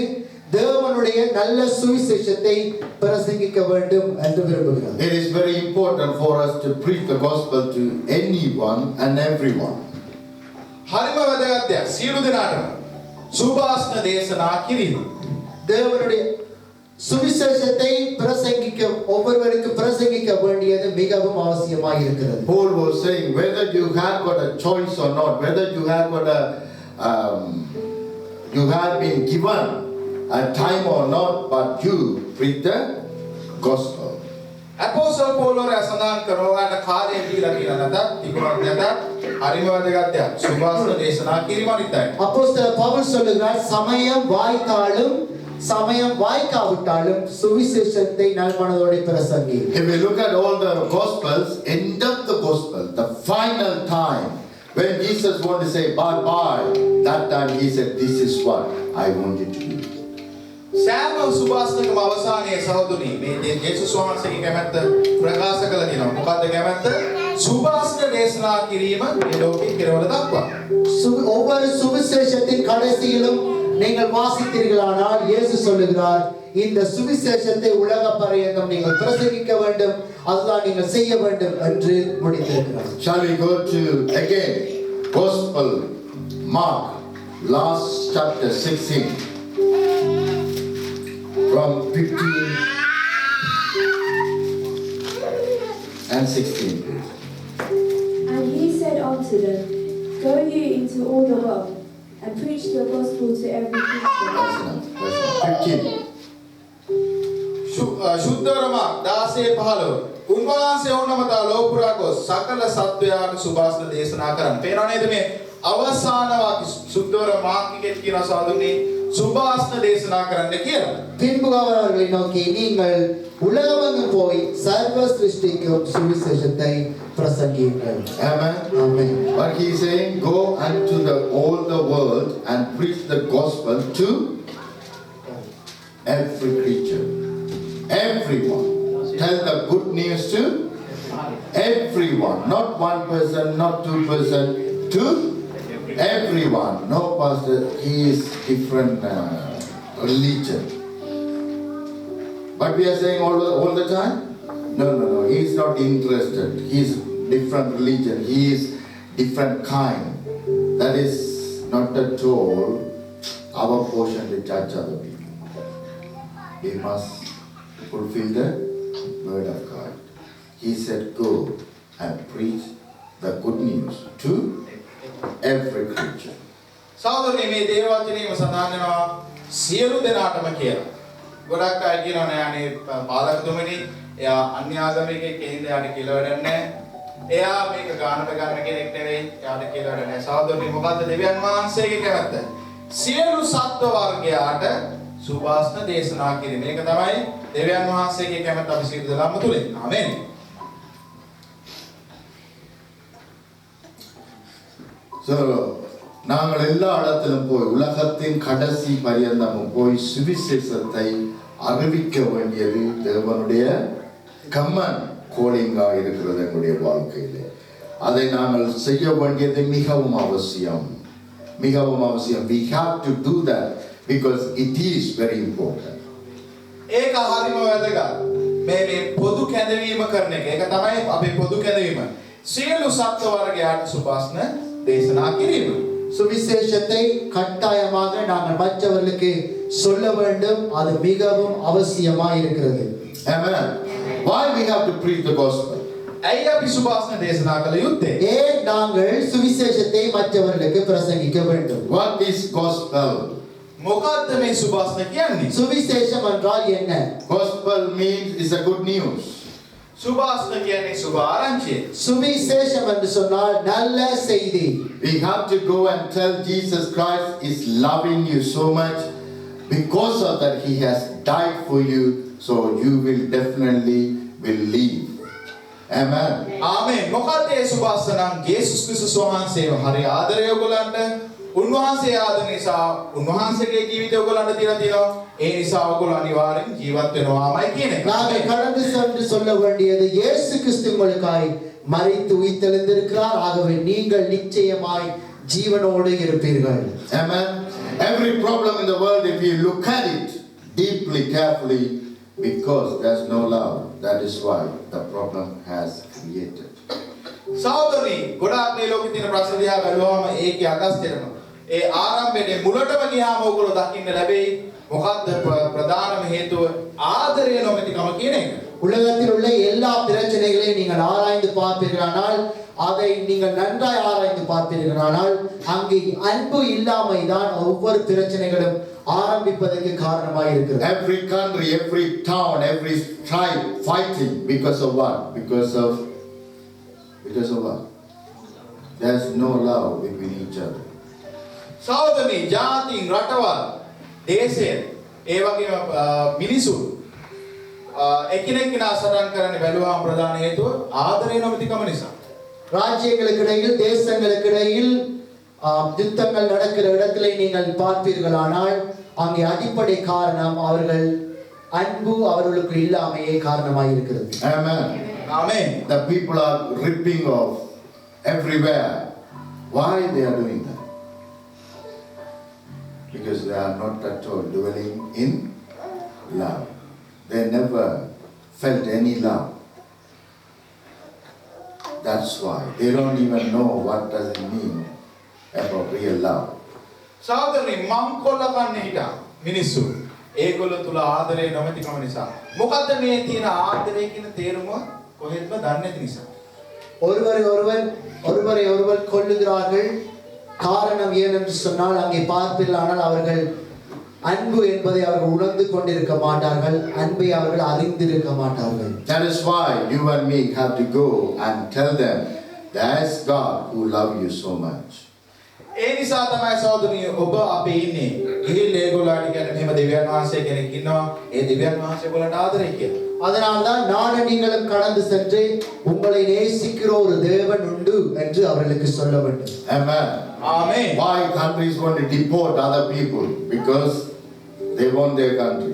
தேவனுடைய நல்ல சுவிசேஷத்தை பிரசங்கிக்க வேண்டும் என்று விரும்புகிறார். It is very important for us to preach the gospel to anyone and everyone. හරිම වැදගත් දෙයක් සියලු දෙනාටම සුභාෂිත දේශනා කිරීම. தேவனுடைய சுவிசேஷத்தை பிரசங்கிக்க ஒவ்வொருவருக்கு பிரசங்கிக்க வேண்டியது மிகவும் அவசியமாக இருக்கிறது. Paul was saying whether you have got a choice or not, whether you have got you have been given a time or not, but you preach the gospel. අපෝස්තල පෞලෝ සඳහන් කරනවා කාලය දීලා කියලා නැතත් තිබුණත් නැතත් හරිම වැදගත් දෙයක් සුභාෂිත දේශනා කිරීම අනිත්‍යයි. அப்போஸ்தலர் பவுல் சொல்லுகிறார், சமயம் வாய்த்தாலும் சமயம் வாய்க்காவிட்டாலும் சுவிசேஷத்தை நல்மனதோடு பிரசங்கி. If we look at all the gospels, end of the gospel, the final time when Jesus wanted to say bye, that time he said, this is what I want you to do. සෑම සුභාෂිතකම අවසානයේ සහෝදරනි මේ යේසුස් වහන්සේගේ කැමැත්ත ප්‍රකාශ කළ දිනවා. මොකද්ද කැමැත්ත? සුභාෂිත දේශනා කිරීම මේ ලෝකේ කෙරවල දක්වා. ஒவ்வொரு சுவிசேஷத்தின் கடைசியிலும் நீங்கள் வாசித்தீர்களானால் இயேசு சொல்லுகிறார், இந்த சுவிசேஷத்தை உலக பரியந்தம் நீங்கள் பிரசங்கிக்க வேண்டும், அதுதான் நீங்கள் செய்ய வேண்டும் என்று முடித்திருக்கிறார். Shall we go to again Gospel Mark last chapter 16 from 15 and 16 please. And he said unto them, Go ye into all the world, and preach the gospel to every creature. That's enough. 15. ශුද්ධවරම 16:15 උන්වහන්සේ ඕනමතා ලෝපුරා ගොස් සකල සත්වයාට සුභාෂිත දේශනා කරන්න. පේනව නේද මේ අවසාන වාක්‍ය ශුද්ධවර මාර්ගිකෙත් කියන සාදුනේ සුභාෂිත දේශනා කරන්න කියලා. பின்பு அவர் அவர்களை நோக்கி, நீங்கள் உலகமெங்கும் போய் சர்வ சிருஷ்டிக்கும் சுவிசேஷத்தை பிரசங்கியுங்கள். Amen. Amen. But he is saying, go and to all the world and preach the gospel to every creature. Everyone. Tell the good news to everyone. Not one person, not two person, to everyone. No pastor, he is different religion. But we are saying all the time? No. He is not interested. He is different religion. He is different kind. That is not at all our portion to judge other people. We must fulfill the word of God. He said, go and preach the good news to every creature. සහෝදරනි මේ දේව වචනේම සඳහන් වෙනවා සියලු දෙනාටම කියලා. ගොඩක් අය කියනවා නෑ අනේ පාලකතුමනි එයා අන්‍ය ආගමිකයෙක් කෙනෙක් එයාට කියලා වැඩක් නෑ. එයා මේක ගානට ගන්න කෙනෙක් නෙවෙයි. එයාට කියලා වැඩක් නෑ. සහෝදරනි මොකද්ද දෙවියන් වහන්සේගේ කැමැත්ත? සියලු සත්ව වර්ගයාට සුභාෂ්ණ දේශනා කිරීම. මේක තමයි දෙවියන් වහන්සේගේ කැමැත්ත අපි සියලු දෙනාම තුලින්. ආමෙන්. So, நாங்கள் எல்லா இடத்திலும் போய் உலகத்தின் கடைசி பரியந்தமும் போய் சுவிசேஷத்தை அறிவிக்க வேண்டியது தேவனுடைய கம்மன் கோலிங்கா இருக்கிறது எங்களுடைய வாழ்க்கையிலே. அதை நாங்கள் செய்ய வேண்டியது மிகவும் அவசியம். We have to do that because it is very important. ඒක හරිම වැදගත්. මේ පොදු කැඳවීම කරන එක. ඒක තමයි අපේ පොදු කැඳවීම. සියලු සත්ව වර්ගයාට සුභාෂ්ණ දේශනා කිරීම. சுவிசேஷத்தை கட்டாயமாக நாங்கள் மற்றவர்களுக்கு சொல்ல வேண்டும். அது மிகவும் அவசியமாக இருக்கிறது. Amen. Why we have to preach the gospel? ඇයි අපි සුභාෂ්ණ දේශනා කළ යුත්තේ? ஏன் நாங்கள் சுவிசேஷத்தை மற்றவர்களுக்கு பிரசங்கிக்க வேண்டும்? What is gospel? මොකද්ද මේ සුභාෂ්ණ කියන්නේ? சுவிசேஷம் என்றால் என்ன? Gospel means is a good news. සුභාෂ්ණ කියන්නේ සුභ ආරංචිය. சுவிசேஷம் என்று சொன்னால் நல்ல செய்தி. We have to go and tell Jesus Christ is loving you so much. Because of that he has died for you, so you will definitely believe. Amen. ආමෙන්. මොකද්ද මේ සුභාෂ්ණ නම්? යේසුස් ක්‍රිස්තුස් වහන්සේව හරි ආදරය ඔයගොල්ලන්ට. උන්වහන්සේ ආදරය නිසා උන්වහන්සේගේ ජීවිතය ඔයගොල්ලන්ට තියලා තියෙනවා. ඒ නිසා ඔයගොල්ලෝ අනිවාර්යෙන් ජීවත් වෙනවාමයි කියන එක. நாங்கள் கடந்து சென்று சொல்ல வேண்டியது இயேசு கிறிஸ்து உங்களுக்காய் மரித்து உயிர்த்தெழுந்திருக்கிறார். ஆகவே நீங்கள் நிச்சயமாய் ஜீவனோடு இருப்பீர்கள். Amen. Every problem in the world, if you look at it deeply, carefully, because there's no love, that is why the problem has created. සහෝදරනි, ගොඩාක් මේ ලෝකේ තියෙන ප්‍රශ්න දිහා බලුවාම ඒකේ අගස්තෙරම. ඒ ආරම්භයේ මුලටම ගියාම ඔයගොල්ලෝ දකින්න ලැබෙයි. මොකද්ද ප්‍රධානම හේතුව? ආදරය නොමැතිකම කියන එක. உலகத்தில் உள்ள எல்லா பிரச்சனைகளையும் நீங்கள் ஆராய்ந்து பார்ப்பீர்களானால், அதை நீங்கள் நன்றாய் ஆராய்ந்து பார்ப்பீர்களானால், அங்கே அன்பு இல்லாமை தான் ஒவ்வொரு பிரச்சனைகளும் ஆரம்பிப்பதற்கு காரணமாக இருக்கிறது. Every country, every town, every tribe fighting because of what? Because of what? There's no love between each other. සහෝදරනි, ජාතීන් රටවල් දේශයෙන් ඒ වගේම මිනිසුන් එකිනෙකා සටන් කරන්න බැලුවාම ප්‍රධාන හේතුව ආදරය නොමැතිකම නිසා. ராஜ்யங்களுக்கு இடையில், தேசங்களுக்கு இடையில் யுத்தங்கள் நடக்கிற இடத்திலே நீங்கள் பார்ப்பீர்களானால், அங்கே அடிப்படை காரணம் அவர்கள் அன்பு அவர்களுக்கு இல்லாமையே காரணமாக இருக்கிறது. Amen. Amen. The people are ripping off everywhere. Why they are doing that? Because they are not at all dwelling in love. They never felt any love. That's why they don't even know what does it mean about real love. සහෝදරනි, මංකොල්ල කන්නේ හිටා මිනිස්සු. ඒගොල්ලෝ තුල ආදරය නොමැතිකම නිසා. මොකද්ද මේ තියෙන ආදරය කියන තේරුම කොහෙත්ම දන්නේ නැති නිසා. ஒருவரை ஒருவர் கொல்லுகிறார்கள். காரணம் ஏனென்று சொன்னால், அங்கே பார்ப்பீர்களானால் அவர்கள் அன்பு என்பதை அவர்கள் உணர்ந்து கொண்டிருக்க மாட்டார்கள். அன்பை அவர்கள் அறிந்திருக்க மாட்டார்கள். That is why you and me have to go and tell them that's God who loves you so much. ඒ නිසා තමයි සහෝදරනි ඔබ අපේ ඉන්නේ. ගිහිල්ලා ඒගොල්ලන්ට කියන්නේ මෙහෙම දෙවියන් වහන්සේ කෙනෙක් ඉන්නවා. ඒ දෙවියන් වහන්සේ ඔයගොල්ලන්ට ආදරයි කියලා. அதனால்தான் நானும் நீங்களும் கடந்து சென்று உங்களை நேசிக்கிற ஒரு தேவன் உண்டு என்று அவர்களுக்கு சொல்ல வேண்டும். Amen. Amen. Why countries want to deport other people? Because they want their country.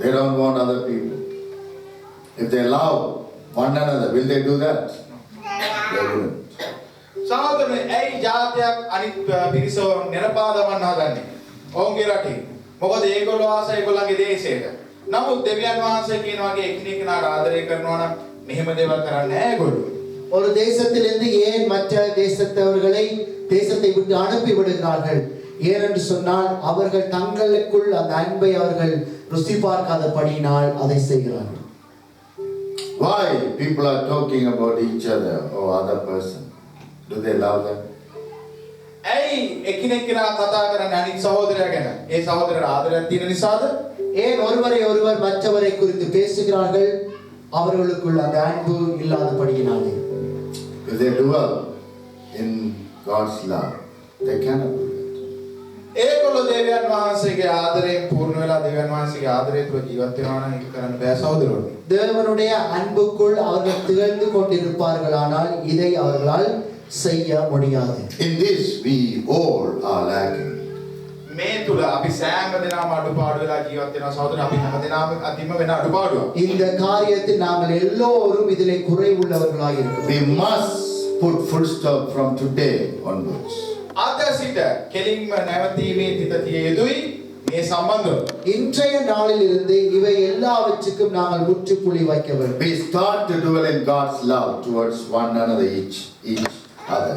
They don't want other people. If they love one another, will they do that? They wouldn't. සහෝදරනේ ඇයි ජාතියක් අනිත් පිරිසව නිර්පාදවන්න හදන්නේ? ඔවුන්ගේ රටේ. මොකද ඒගොල්ලෝ ආසයි ඒගොල්ලන්ගේ දේශයට. නමුත් දෙවියන් වහන්සේ කියන වගේ එකිනෙකාට ආදරය කරනවා නම් මෙහෙම දේවල් කරන්නේ නැහැ ඒගොල්ලෝ. ஒரு தேசத்திலிருந்து ஏன் மற்ற தேசத்தவர்களை தேசத்தை விட்டு அனுப்பி விடுகிறார்கள்? ஏனென்று சொன்னால் அவர்கள் தங்களுக்குள் அந்த அன்பை அவர்கள் ருசி பார்க்காதபடியினால் அதை செய்கிறார்கள். Why people are talking about each other or other person? Do they love them? ඇයි එකිනෙකා කතා කරන්නේ අනිත් සහෝදරයා ගැන? ඒ සහෝදරයාට ආදරයක් තියෙන නිසාද? ஏன் ஒருவரை ஒருவர் மற்றவரை குறித்து பேசுகிறார்கள்? அவர்களுக்குள் அந்த அன்பு இல்லாதபடியினாலே. If they dwell in God's love, they cannot do that. ඒගොල්ලෝ දෙවියන් වහන්සේගේ ආදරයෙන් පූර්ණ වෙලා දෙවියන් වහන්සේගේ ආදරය තුළ ජීවත් වෙනවා නම් ඒක කරන්න බෑ සහෝදරවරුනි. தேவனுடைய அன்புக்குள் அவர்கள் திகழ்ந்து கொண்டிருப்பார்களானால் இதை அவர்களால் செய்ய முடியாது. In this we all are lacking. මේ තුල අපි සෑම දිනම අඩුපාඩු වෙලා ජීවත් වෙනවා සහෝදර අපි හැම දිනම අතිම වෙන අඩුපාඩුවක්. இந்த காரியத்தில் நாங்கள் எல்லோரும் இதிலே குறைவுள்ளவர்களாய் இருக்கிறோம். We must put full stop from today onwards. අද සිට කෙලින්ම නැවතීමේ තිත තිය යුතුයි මේ සම්බන්ධව. இன்றைய நாளில் இருந்து இவை எல்லாவற்றுக்கும் நாங்கள் முற்றுப்புள்ளி வைக்க வேண்டும். We start to dwell in God's love towards one another, each other.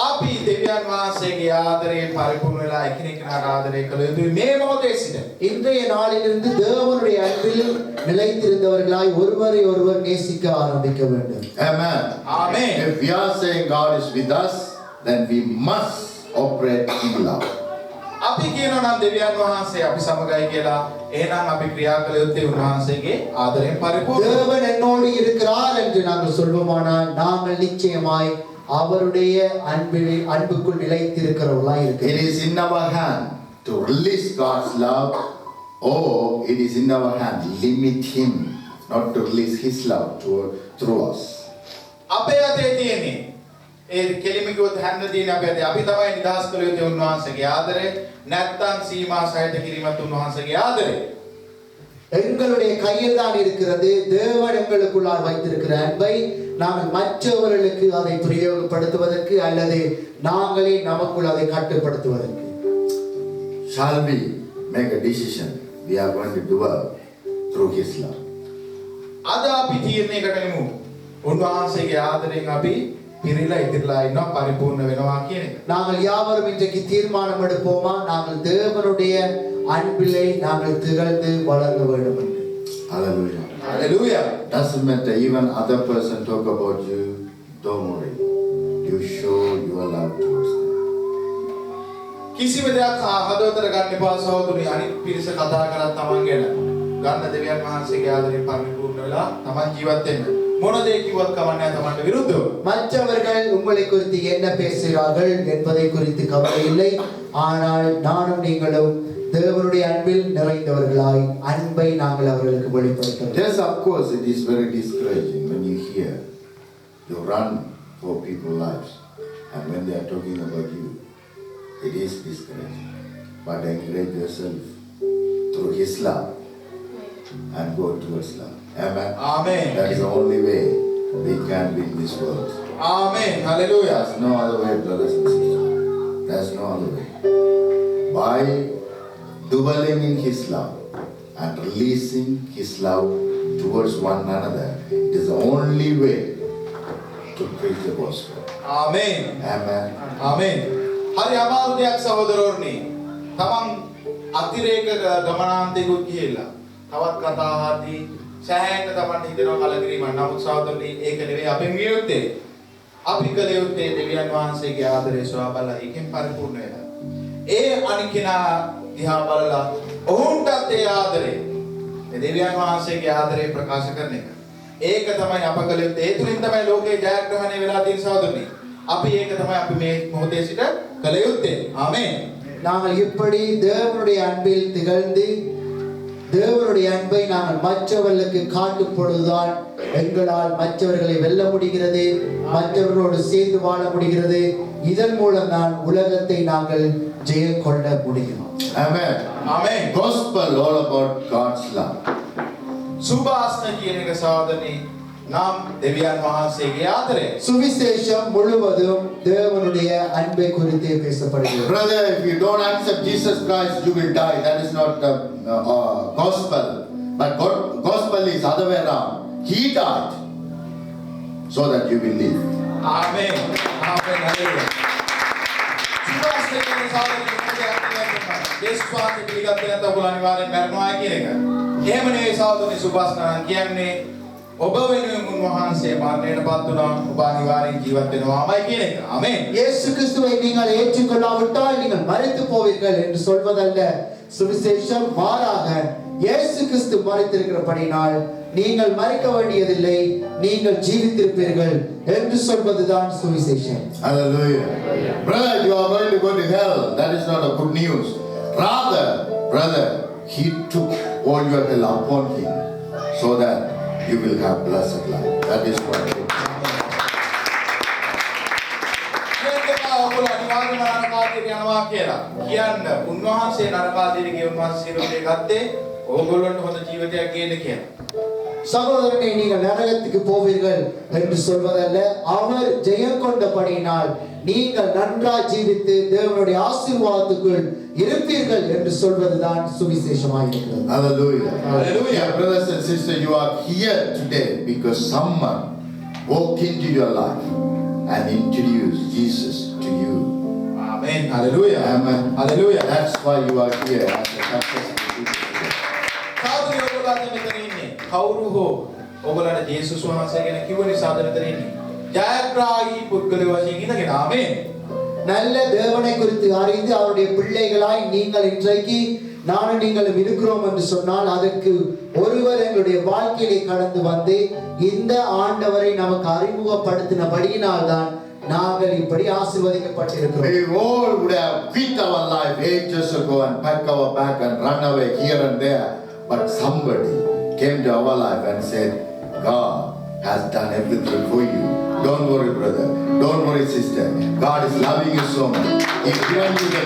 අපි දෙවියන් වහන්සේගේ ආදරයෙන් පරිපූර්ණ වෙලා එකිනෙකාට ආදරය කළ යුතුයි මේ මොහොතේ සිට. இன்றைய நாளிலிருந்து தேவனுடைய அன்பில் நிலைத்திருந்தவர்களாய் ஒருவரை ஒருவர் நேசிக்க ஆரம்பிக்க வேண்டும். Amen. Amen. If we are saying God is with us, then we must operate in love. අපි කියනවා නම් දෙවියන් වහන්සේ අපි සමගයි කියලා එහෙනම් අපි ක්‍රියා කළ යුත්තේ උන්වහන්සේගේ ආදරයෙන් පරිපූර්ණ. தேவன் என்னோடு இருக்கிறார் என்று நாங்கள் சொல்வோமானால் நாங்கள் நிச்சயமாய் அவருடைய அன்புக்குள் நிலைத்திருக்கிறவர்களாய் It இருக்கிறோம். is in our hand to release God's love, or it is in our hand limit Him, not to release His love through us. අපේ අතේ තියෙන්නේ ඒ කෙලිම කිව්වොත් හැන්ද තියෙන අපේ අතේ අපි තමයි නිදහස් කළ යුත්තේ උන්වහන්සේගේ ආදරය නැත්තම් සීමා සහිත කිරීමත් උන්වහන්සේගේ ආදරය. எங்களுடைய கையில் தான் இருக்கிறது. தேவன் எங்களுக்குள்ளார் வைத்திருக்கிற அன்பை நாங்கள் மற்றவர்களுக்கு அதை பிரயோகப்படுத்துவதற்கு அல்லது நாங்களே நமக்குள் அதை கட்டுப்படுத்துவதற்கு. Shall we make a decision? We are going to dwell through His love. අද අපි තීරණයකට එමු. උන්වහන්සේගේ ආදරයෙන් අපි පිරීලා ඉතිරලා ඉන්නවා පරිපූර්ණ වෙනවා කියන එක. நாங்கள் யாவரும் இன்றைக்கு தீர்மானம் எடுப்போமா? நாங்கள் தேவனுடைய அன்பிலே நாங்கள் திகழ்ந்து வளர்ந்து வேண்டும் என்று. Hallelujah. Hallelujah. Doesn't matter, even other person talk about you, don't worry. You show your love towards them. කිසිම දෙයක් හදවතට ගන්න එපා සහෝදරනි. අනිත් පිරිස කතා කරත් තමන් ගැන ගන්න දෙවියන් වහන්සේගේ ආදරයෙන් පරිපූර්ණ වෙලා තමන් ජීවත් වෙන්න. මොන දේ කිව්වත් කමන්නේ නැහැ තමන්ට විරුද්ධව. மற்றவர்கள் உங்களை குறித்து என்ன பேசுகிறார்கள் என்பதை குறித்து கவலை இல்லை. ஆனால் நானும் நீங்களும் தேவனுடைய அன்பில் நிறைந்தவர்களாய் அன்பை நாங்கள் அவர்களுக்கு வெளிப்படுத்துவோம். Yes, of course, it is very discouraging when you hear you run for people's lives, and when they are talking about you, it is discouraging. But encourage yourself through His love and go towards love. Amen. Amen. That is the only way we can win this world. Amen. Hallelujah. There's no other way, brothers and sisters. There's no other way. By dwelling in His love and releasing His love towards one another, it is the only way to preach the gospel. Amen. Amen. Amen. හරි අමාරු දෙයක් සහෝදරවරුනි. තමන් අතිරේක ගමනාන්තයකට ගිහිල්ලා තවත් කතා ආදී සෑහෙන්න තමන් හිතනවා කලකිරීමක්. නමුත් සහෝදරනි ඒක නෙවෙයි අපෙන් විය යුත්තේ. අපි කළ යුත්තේ දෙවියන් වහන්සේගේ ආදරය සොයා බලලා ඒකෙන් පරිපූර්ණ වෙනවා. ඒ අනිත් කෙනා දිහා බලලා ඔවුන්ටත් ඒ ආදරය මේ දෙවියන් වහන්සේගේ ආදරය ප්‍රකාශ කරන එක. ඒක තමයි අප කළ යුත්තේ. ඒ තුලින් තමයි ලෝකේ ජයග්‍රහණය වෙලා තියෙන සහෝදරනි. අපි ඒක තමයි අපි මේ මොහොතේ සිට කළ යුත්තේ. ආමේන්. நாங்கள் இப்படி தேவனுடைய அன்பில் திகழ்ந்து தேவனுடைய அன்பை நாங்கள் மற்றவர்களுக்கு காட்டும் பொழுதுதான் எங்களால் மற்றவர்களை வெல்ல முடிகிறது, மற்றவர்களோடு சேர்ந்து வாழ முடிகிறது. இதன் மூலம் தான் உலகத்தை நாங்கள் ஜெயம் கொள்ள முடியும். Amen. Amen. Gospel all about God's love. සුභාස්න කියන එක සහෝදරනි நாம் දෙවියන් වහන්සේගේ ආදරය. சுவிசேஷம் முழுவதும் தேவனுடைய அன்பை குறித்தே பேசப்படுகிறது. Brother, if you don't accept Jesus Christ, you will die. That is not the gospel. But gospel is other way around. He died so that you will live. Amen. Amen. Hallelujah. සුභාස්න කියන සහෝදරනි මොකද අර්ථය? යේසුස් වහන්සේ පිළිගත්තේ නැත්නම් ඔයගොල්ලෝ අනිවාර්යෙන් මැරෙනවා කියන එක. එහෙම නෙවෙයි සහෝදරනි සුභාස්න කියන්නේ ඔබ වෙනුවෙන් උන්වහන්සේ මරණයට පත් වුණා, ඔබ අනිවාර්යෙන් ජීවත් වෙනවාමයි කියන එක. ආමේන්. இயேசு கிறிஸ்துவை நீங்கள் ஏற்றுக்கொள்ளாவிட்டால் நீங்கள் மரித்து போவீர்கள் என்று சொல்வதல்ல சுவிசேஷம். மாறாக இயேசு கிறிஸ்து மரித்திருக்கிறபடினால் நீங்கள் மரிக்க வேண்டியதில்லை, நீங்கள் ஜீவித்திருப்பீர்கள் என்று சொல்வதுதான் சுவிசேஷம். Hallelujah. Brother, you are going to go to hell. That is not a good news. Rather, brother, he took all your hell upon him so that you will have blessed life. That is what it is. ඔයගොල්ලෝ අනිවාර්යයෙන්ම නරකාදියට යනවා කියලා කියන්න උන්වහන්සේ නරකාදියට ගිය උන්වහන්සේ සිරුරේ ගත්තේ ඕගොල්ලන්ට හොඳ ජීවිතයක් ගේන්න කියලා. சகோதரனே, நீங்கள் நரகத்துக்கு போவீர்கள் என்று சொல்வதல்ல, அவர் ஜெயம் கொண்டபடியினால் நீங்கள் நன்றாய் ஜீவித்து தேவனுடைய ஆசீர்வாதத்துக்குள் இருப்பீர்கள் என்று சொல்வதுதான் சுவிசேஷமாயிருக்கிறது. Hallelujah. Hallelujah. Brothers and sisters, you are here today because someone walked into your life and introduced Jesus to you. Amen. Hallelujah. Amen. Hallelujah. That's why you are here as a successful people today. සාදුනේ ඔයගොල්ලෝ අද මෙතන ඉන්නේ. කවුරු හෝ ඔයගොල්ලන්ට ජේසුස් වහන්සේ ගැන කිව්ව නිසා අද මෙතන ඉන්නේ. ජයග්‍රාහී පුද්ගලයෝ වශයෙන් ඉඳගෙන ආමේන්. நல்ல தேவனை குறித்து அறிந்து அவருடைய பிள்ளைகளாய் நீங்கள் இன்றைக்கு நானும் நீங்களும் இருக்கிறோம் என்று சொன்னால் அதற்கு ஒருவர் எங்களுடைய வாழ்க்கையிலே கடந்து வந்து இந்த ஆண்டவரை நமக்கு அறிமுகப்படுத்தினபடியினால் தான் நாங்கள் இப்படி ஆசீர்வதிக்கப்பட்டிருக்கிறோம். We all would have quit our life ages ago and pack our bag and run away here and there. But somebody came to our life and said, God has done everything for you. Don't worry, brother. Don't worry, sister. God is loving you so much. He's given you the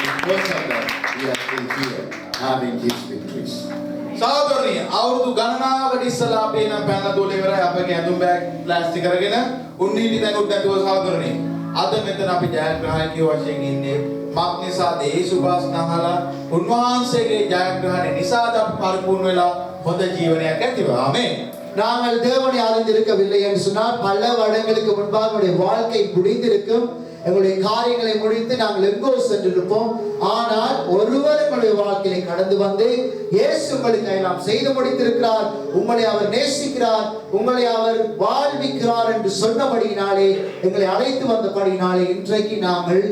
because of that, we are still here, having His victories. සහෝදරනි අවුරුදු ගණනාවකට ඉස්සලා අපේ නම් පැනලා දෝල ඉවරයි අපගේ ඇඳුම් bag plastic අරගෙන උන්නීටි දැනුත් නැතුව සහෝදරනි අද මෙතන අපි ජයග්‍රාහකයෝ වශයෙන් ඉන්නේ මක් නිසාද ඒ සුභාස්න අහලා උන්වහන්සේගේ ජයග්‍රහණය නිසාද අපි පරිපූර්ණ වෙලා හොඳ ජීවනයක් ඇතිව ආමේන්. நாங்கள் தேவனை அறிந்திருக்கவில்லை என்று சொன்னால் பல வருடங்களுக்கு முன்பாக நம்முடைய வாழ்க்கை முடிந்திருக்கும், எங்களுடைய காரியங்களை முடித்து நாங்கள் எங்கோ சென்றிருப்போம். ஆனால் ஒருவர் எங்களுடைய வாழ்க்கையை கடந்து வந்து இயேசு உங்களுக்கு எல்லாம் செய்து முடித்திருக்கிறார், உங்களை அவர் நேசிக்கிறார், உங்களை அவர் வாழ்விக்கிறார் என்று சொன்னபடியினாலே, எங்களை அழைத்து வந்தபடியினாலே இன்றைக்கு நாங்கள்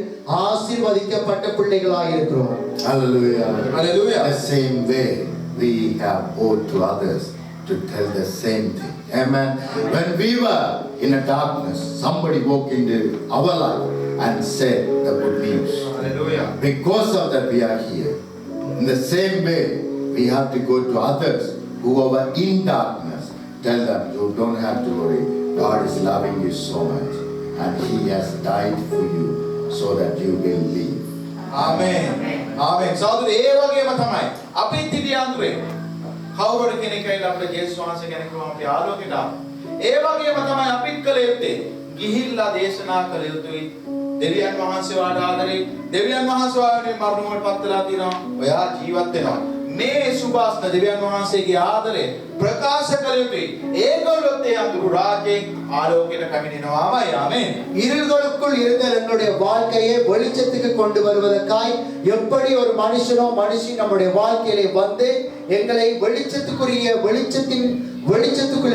ஆசீர்வதிக்கப்பட்ட பிள்ளைகளாய் இருக்கிறோம். Hallelujah. Hallelujah. The same way we have owed to others to tell the same thing. Amen. When we were in a darkness, somebody walked into our life and said the good news. Hallelujah. Because of that, we are here. In the same way, we have to go to others who are in darkness. Tell them, you don't have to worry. God is loving you so much, and He has died for you so that you will live. Amen. ආමේන්. සහෝදරේ ඒ වගේම තමයි අපිත් හිටිය අඳුරේ කවුරුද කෙනෙක් ඇවිල්ලා අපිට ජේසුස් වහන්සේ ගැන කිව්වම අපි ආලෝකයට ආවා. ඒ වගේම තමයි අපිත් කළ යුත්තේ. ගිහිල්ලා දේශනා කළ යුතුයි. දෙවියන් වහන්සේ වාට ආදරේ. දෙවියන් වහන්සේ වාගේ මරණයට පත් වෙලා තියෙනවා. ඔයා ජීවත් වෙනවා. මේ සුභාස්න දෙවියන් වහන්සේගේ ආදරේ ප්‍රකාශ කළ යුතුයි. ඒගොල්ලොත් ඒ අඳුරු රාජ්‍යයෙන් ආලෝකයට පැමිණෙනවාමයි. ආමේන්. இருள்களுக்குள் இருந்த எங்களுடைய வாழ்க்கையை வெளிச்சத்துக்கு கொண்டு வருவதற்காய் எப்படி ஒரு மனுஷனோ மனுஷி நம்முடைய வாழ்க்கையிலே வந்து எங்களை வெளிச்சத்துக்குள்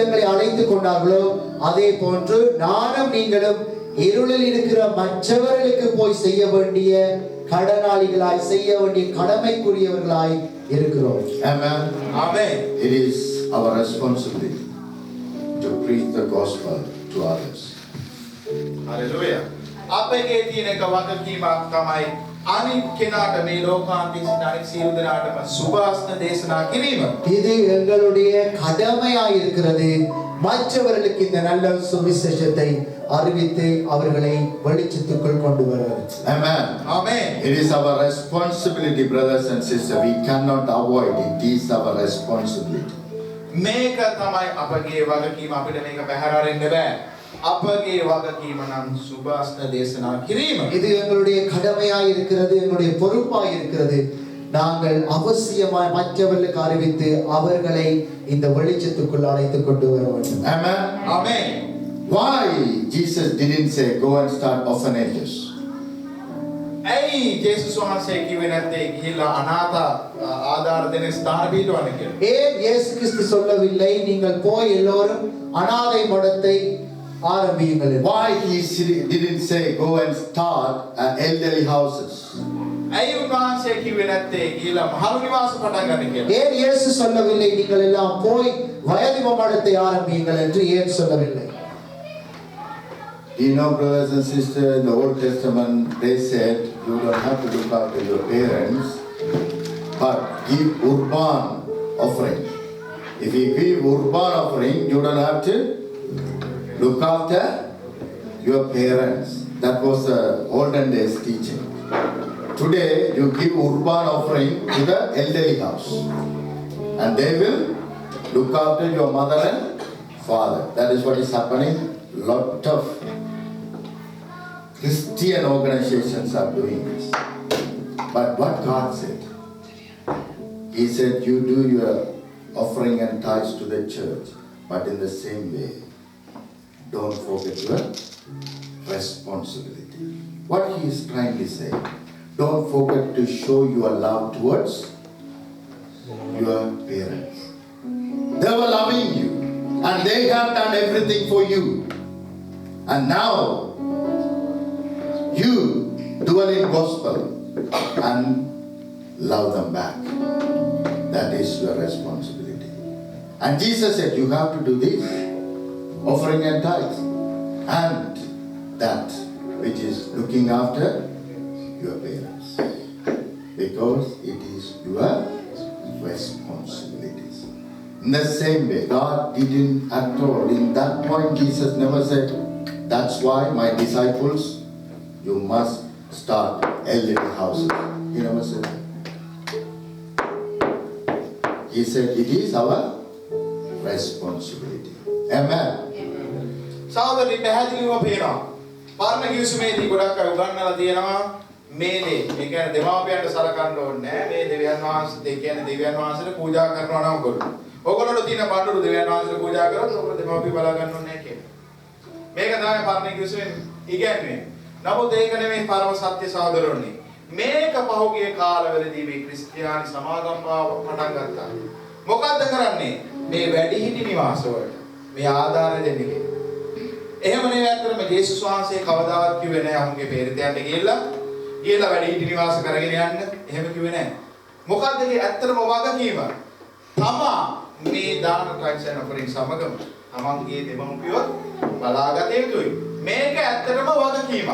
எங்களை அழைத்து கொண்டார்களோ அதே போன்று நானும் நீங்களும் இருளில் இருக்கிற மற்றவர்களுக்கு போய் செய்ய வேண்டிய கடனாளிகளாய், செய்ய வேண்டிய கடமைக்குரியவர்களாய் இருக்கிறோம். Amen. Amen. It is our responsibility to preach the gospel to others. Hallelujah. අපගේ තියෙන එක වගකීමක් තමයි අනිත් කෙනාට මේ ලෝකාන්තයේ සිට අනිත් සියලු දෙනාටම සුභාස්න දේශනා කිරීම. இது எங்களுடைய கடமையாய் இருக்கிறது. மற்றவர்களுக்கு இந்த நல்ல சுவிசேஷத்தை அறிவித்து அவர்களை வெளிச்சத்துக்குள் கொண்டு வருவது. Amen. ආමේන්. It is our responsibility, brothers and sisters. We cannot avoid it. It is our responsibility. මේක තමයි අපගේ වගකීම. අපිට මේක පැහැරෙන්න බෑ. අපගේ වගකීම නම් සුභාස්න දේශනා කිරීම. இது எங்களுடைய கடமையாய் இருக்கிறது, எங்களுடைய பொறுப்பாய் இருக்கிறது. நாங்கள் அவசியமாய் மற்றவர்களுக்கு அறிவித்து அவர்களை இந்த வெளிச்சத்துக்குள் அழைத்து கொண்டு வர வேண்டும். Amen. ආමේන්. Why Jesus didn't say go and start orphanages? ඇයි ජේසුස් වහන්සේ කිව්වේ නැත්තේ ගිහිල්ලා අනාථ ආධාර දෙන ස්ථාන පිටවන්න කියලා? ஏன் இயேசு கிறிஸ்து சொல்லவில்லை நீங்கள் போய் எல்லோரும் அனாதை மடத்தை ஆரம்பியுங்கள் என்று? Why he didn't say go and start elderly houses? ඇයි උන්වහන්සේ කිව්වේ නැත්තේ ගිහිල්ලා මහලු නිවාස පටන් ගන්න කියලා? ஏன் இயேசு சொல்லவில்லை நீங்கள் எல்லாம் போய் வயது மடத்தை ஆரம்பியுங்கள் என்று ஏன் சொல்லவில்லை? You know, brothers and sisters, in the Old Testament, they said you don't have to look after your parents, but give urban offering. If you give urban offering, you don't have to look after your parents. That was the olden days teaching. Today, you give urban offering to the elderly house, and they will look after your mother and father. That is what is happening. Lot of Christian organizations are doing this. But what God said, He said, you do your offering and tithes to the church, but in the same way, don't forget your responsibility. What He is trying to say, don't forget to show your love towards your parents. They were loving you, and they have done everything for you. And now, you dwell in gospel and love them back. That is your responsibility. And Jesus said, you have to do this, offering and tithes, and that which is looking after your parents, because it is your responsibilities. In the same way, God didn't at all. In that point, Jesus never said, that's why my disciples, you must start elderly houses. He never said that. He said it is our responsibility. Amen. සහෝදරනි පැහැදිලිව පේනවා. පරණ කිවිසුමේදී ගොඩක් අය උගන්වලා තියෙනවා මේ දේ. ඒ කියන්නේ දෙමාපියන්ට සලකන්න ඕනේ නැහැ. මේ දෙවියන් වහන්සේ ඒ කියන්නේ දෙවියන් වහන්සේට පූජා කරනවා නම් ඔයගොල්ලෝ. ඔයගොල්ලෝට තියෙන බඩුරු දෙවියන් වහන්සේට පූජා කරොත් ඔයගොල්ලෝ දෙමාපිය බලා ගන්න ඕනේ නැහැ කියලා. මේක තමයි පරණ කිවිසුමෙන් ඉගැන්වෙන්නේ. නමුත් ඒක නෙමෙයි පරම සත්‍ය සහෝදරනි. මේක පහුගිය කාලවලදී මේ ක්‍රිස්තියානි සමාගම් පටන් ගත්තා. මොකද්ද කරන්නේ? මේ වැඩිහිටි නිවාස වලට මේ ආධාර දෙන්නේ. එහෙම නෙවෙයි අතරම ජේසුස් වහන්සේ කවදාවත් කිව්වේ නැහැ අහුගේ පෙරතයන්ට ගිහලා වැඩිහිටි නිවාස කරගෙන යන්න. එහෙම කිව්වේ නැහැ. මොකද්ද මේ ඇත්තටම වගකීම? තමා මේ දාන ට්‍රාන්සැක්ෂන් ඔෆරින් සමගම තමන්ගේ දෙමව්පියොත් බලාගත යුතුයි. මේක ඇත්තටම වගකීමක්.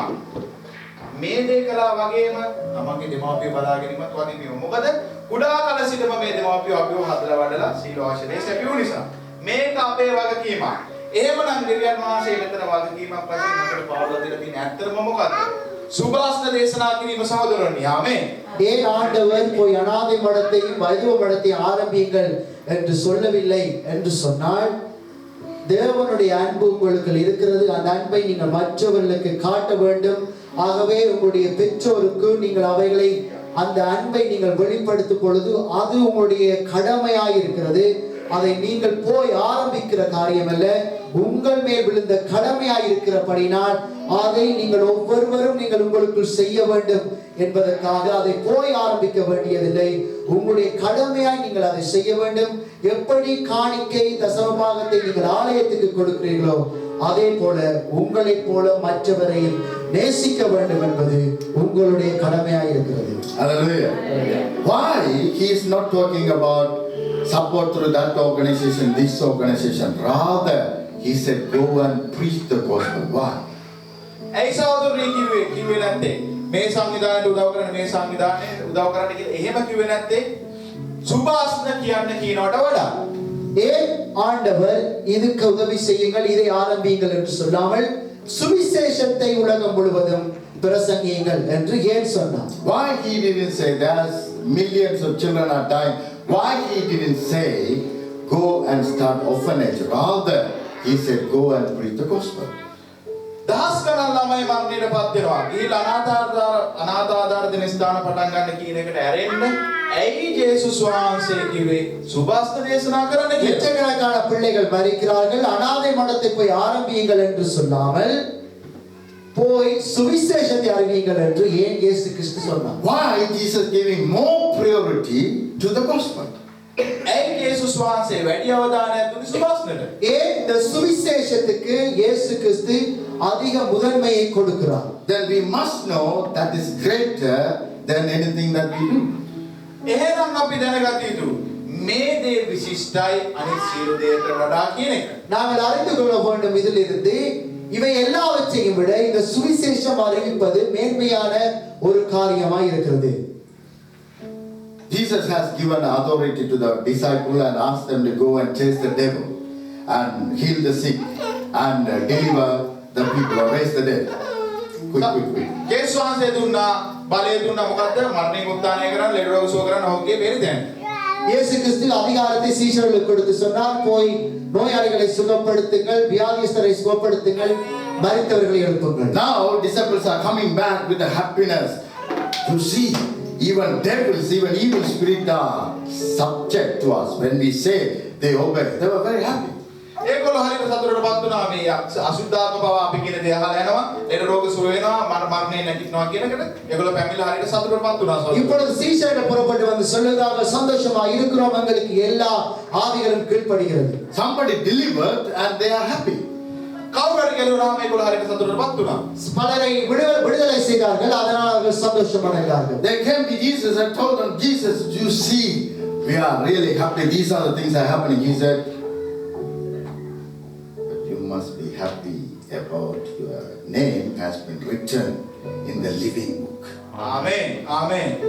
මේ දේ කළා වගේම තමන්ගේ දෙමව්පිය බලා ගැනීමත් වගකීම. මොකද කුඩා කල සිටම මේ දෙමව්පිය අපිව හදලා වඩලා සීල වාසනේ සැපියු නිසා. මේක අපේ වගකීමක්. එහෙමනම් දෙවියන් වහන්සේ මෙතන වගකීමක් වශයෙන් අපිට පාවලා දෙලා තියෙන ඇත්තටම මොකද්ද? සුභාස්න දේශනා කිරීම සහෝදරනි. ආමේන්. ஏன் ஆண்டவர் போய் அனாதை மடத்தையும் வயது மடத்தையும் ஆரம்பியுங்கள் என்று சொல்லவில்லை என்று சொன்னால், தேவனுடைய அன்பு உங்களுக்கு இருக்கிறது. அந்த அன்பை நீங்கள் மற்றவர்களுக்கு காட்ட வேண்டும். ஆகவே உங்களுடைய பெற்றோருக்கு நீங்கள் அவைகளை அந்த அன்பை நீங்கள் வெளிப்படுத்தும் பொழுது அது உங்களுடைய கடமையாய் இருக்கிறது. அதை நீங்கள் போய் ஆரம்பிக்கிற காரியம் அல்ல, உங்கள் மேல் விழுந்த கடமையாய் இருக்கிறபடினால் அதை நீங்கள் ஒவ்வொருவரும் நீங்கள் உங்களுக்குள் செய்ய வேண்டும் என்பதற்காக அதை போய் ஆரம்பிக்க வேண்டியதில்லை. உங்களுடைய கடமையாய் நீங்கள் அதை செய்ய வேண்டும். எப்படி காணிக்கை தசமபாகத்தை நீங்கள் ஆலயத்துக்கு கொடுக்கிறீர்களோ அதே போல உங்களைப் போல மற்றவரையும் நேசிக்க வேண்டும் என்பது உங்களுடைய கடமையாய் இருக்கிறது. Hallelujah. Why he is not talking about support through that organization, this organization? Rather, he said, go and preach the gospel. Why? ඇයි සහෝදරනි කිව්වේ නැත්තේ? මේ සංවිධානයට උදව් කරන්න මේ සංවිධානයට උදව් කරන්න කියලා එහෙම කිව්වේ නැත්තේ සුභාස්න කියන්න කියනවට වඩා ஏன் ஆண்டவர் இதுக்கு உதவி செய்யுங்கள் இதை ஆரம்பியுங்கள் என்று சொல்லாமல் சுவிசேஷத்தை உலகம் முழுவதும் பிரசங்கியுங்கள் என்று ஏன் சொன்னார்? Why he didn't say there's millions of children are dying? Why he didn't say go and start orphanage? Rather, he said go and preach the gospel. දහස් ගණන් ළමයි මරණයට පත් වෙනවා. ගිහිල්ලා අනාථාදාර දෙන ස්ථාන පටන් ගන්න කියන එකට ඇරෙන්න ඇයි ජේසුස් වහන්සේ කිව්වේ සුභාස්න දේශනා කරන්න කියලා? லட்சக்கணக்கான பிள்ளைகள் மரிக்கிறார்கள், அனாதை மடத்தை போய் ஆரம்பியுங்கள் என்று சொல்லாமல் போய் சுவிசேஷத்தை அறிவியுங்கள் என்று ஏன் இயேசு கிறிஸ்து சொன்னார்? Why Jesus giving more priority to the gospel? ඇයි ජේසුස් වහන්සේ වැඩි අවධානයක් දුන්නේ සුභාස්නට? ஏன் இந்த சுவிசேஷத்துக்கு இயேசு கிறிஸ்து அதிக முதன்மையை கொடுக்கிறார்? Then we must know that is greater than anything that we do. එහෙනම් අපි දැනගත යුතු මේ දේ විශිෂ්ටයි අනිත් සියලු දේට වඩා කියන එක. நாங்கள் அறிந்து கொள்ள வேண்டும் இதிலிருந்து இவை எல்லாவற்றையும் விட இந்த சுவிசேஷம் அறிவிப்பது மேன்மையான ஒரு காரியமாய் இருக்கிறது. Jesus has given authority to the disciple and asked them to go and chase the devil and heal the sick and deliver the people or raise the dead. Quick. ජේසුස් වහන්සේ දුන්නා බලය දුන්නා මොකද්ද? මරණයෙන් උත්ථානය කරන්න, ලෙඩ රෝග සුව කරන්න, ඔහුගේ බේරි දෙන්න. இயேசு கிறிஸ்து அதிகாரத்தை சீஷர்களுக்கு கொடுத்து சொன்னார், போய் நோயாளிகளை சுகப்படுத்துங்கள், வியாதியஸ்தரை சுகப்படுத்துங்கள், மரித்தவர்களை எழுப்புங்கள். Now disciples are coming back with the happiness to see even devils, even evil spirits are subject to us. When we say they obey, they were very happy. ඒගොල්ලෝ හරියට සතුටටපත් වුණා මේ අසුද්ධාත්ම බව අපි කියන දේ අහලා යනවා, ලෙඩ රෝග සුව වෙනවා, මරණය නැගිටිනවා කියනකට ඒගොල්ලෝ පැමිණලා හරියට සතුටටපත් වුණා. இப்பொழுது சீஷர்கள் புறப்பட்டு வந்து சொல்லுகிறார்கள், சந்தோஷமா இருக்கிறோம், எங்களுக்கு எல்லா ஆவிகளும் கீழ்ப்படுகிறது. Somebody delivered and they are happy. කවුරු හරි ගැලුණාම ඒගොල්ලෝ හරියට සතුටටපත් වුණා. பலரை விடுதலை செய்தார்கள், அதனால் அவர்கள் சந்தோஷம் அடைந்தார்கள். They came to Jesus and told him, Jesus, you see, we are really happy. These are the things that are happening. He said, but you must be happy about your name has been written in the living book. ආමේන්.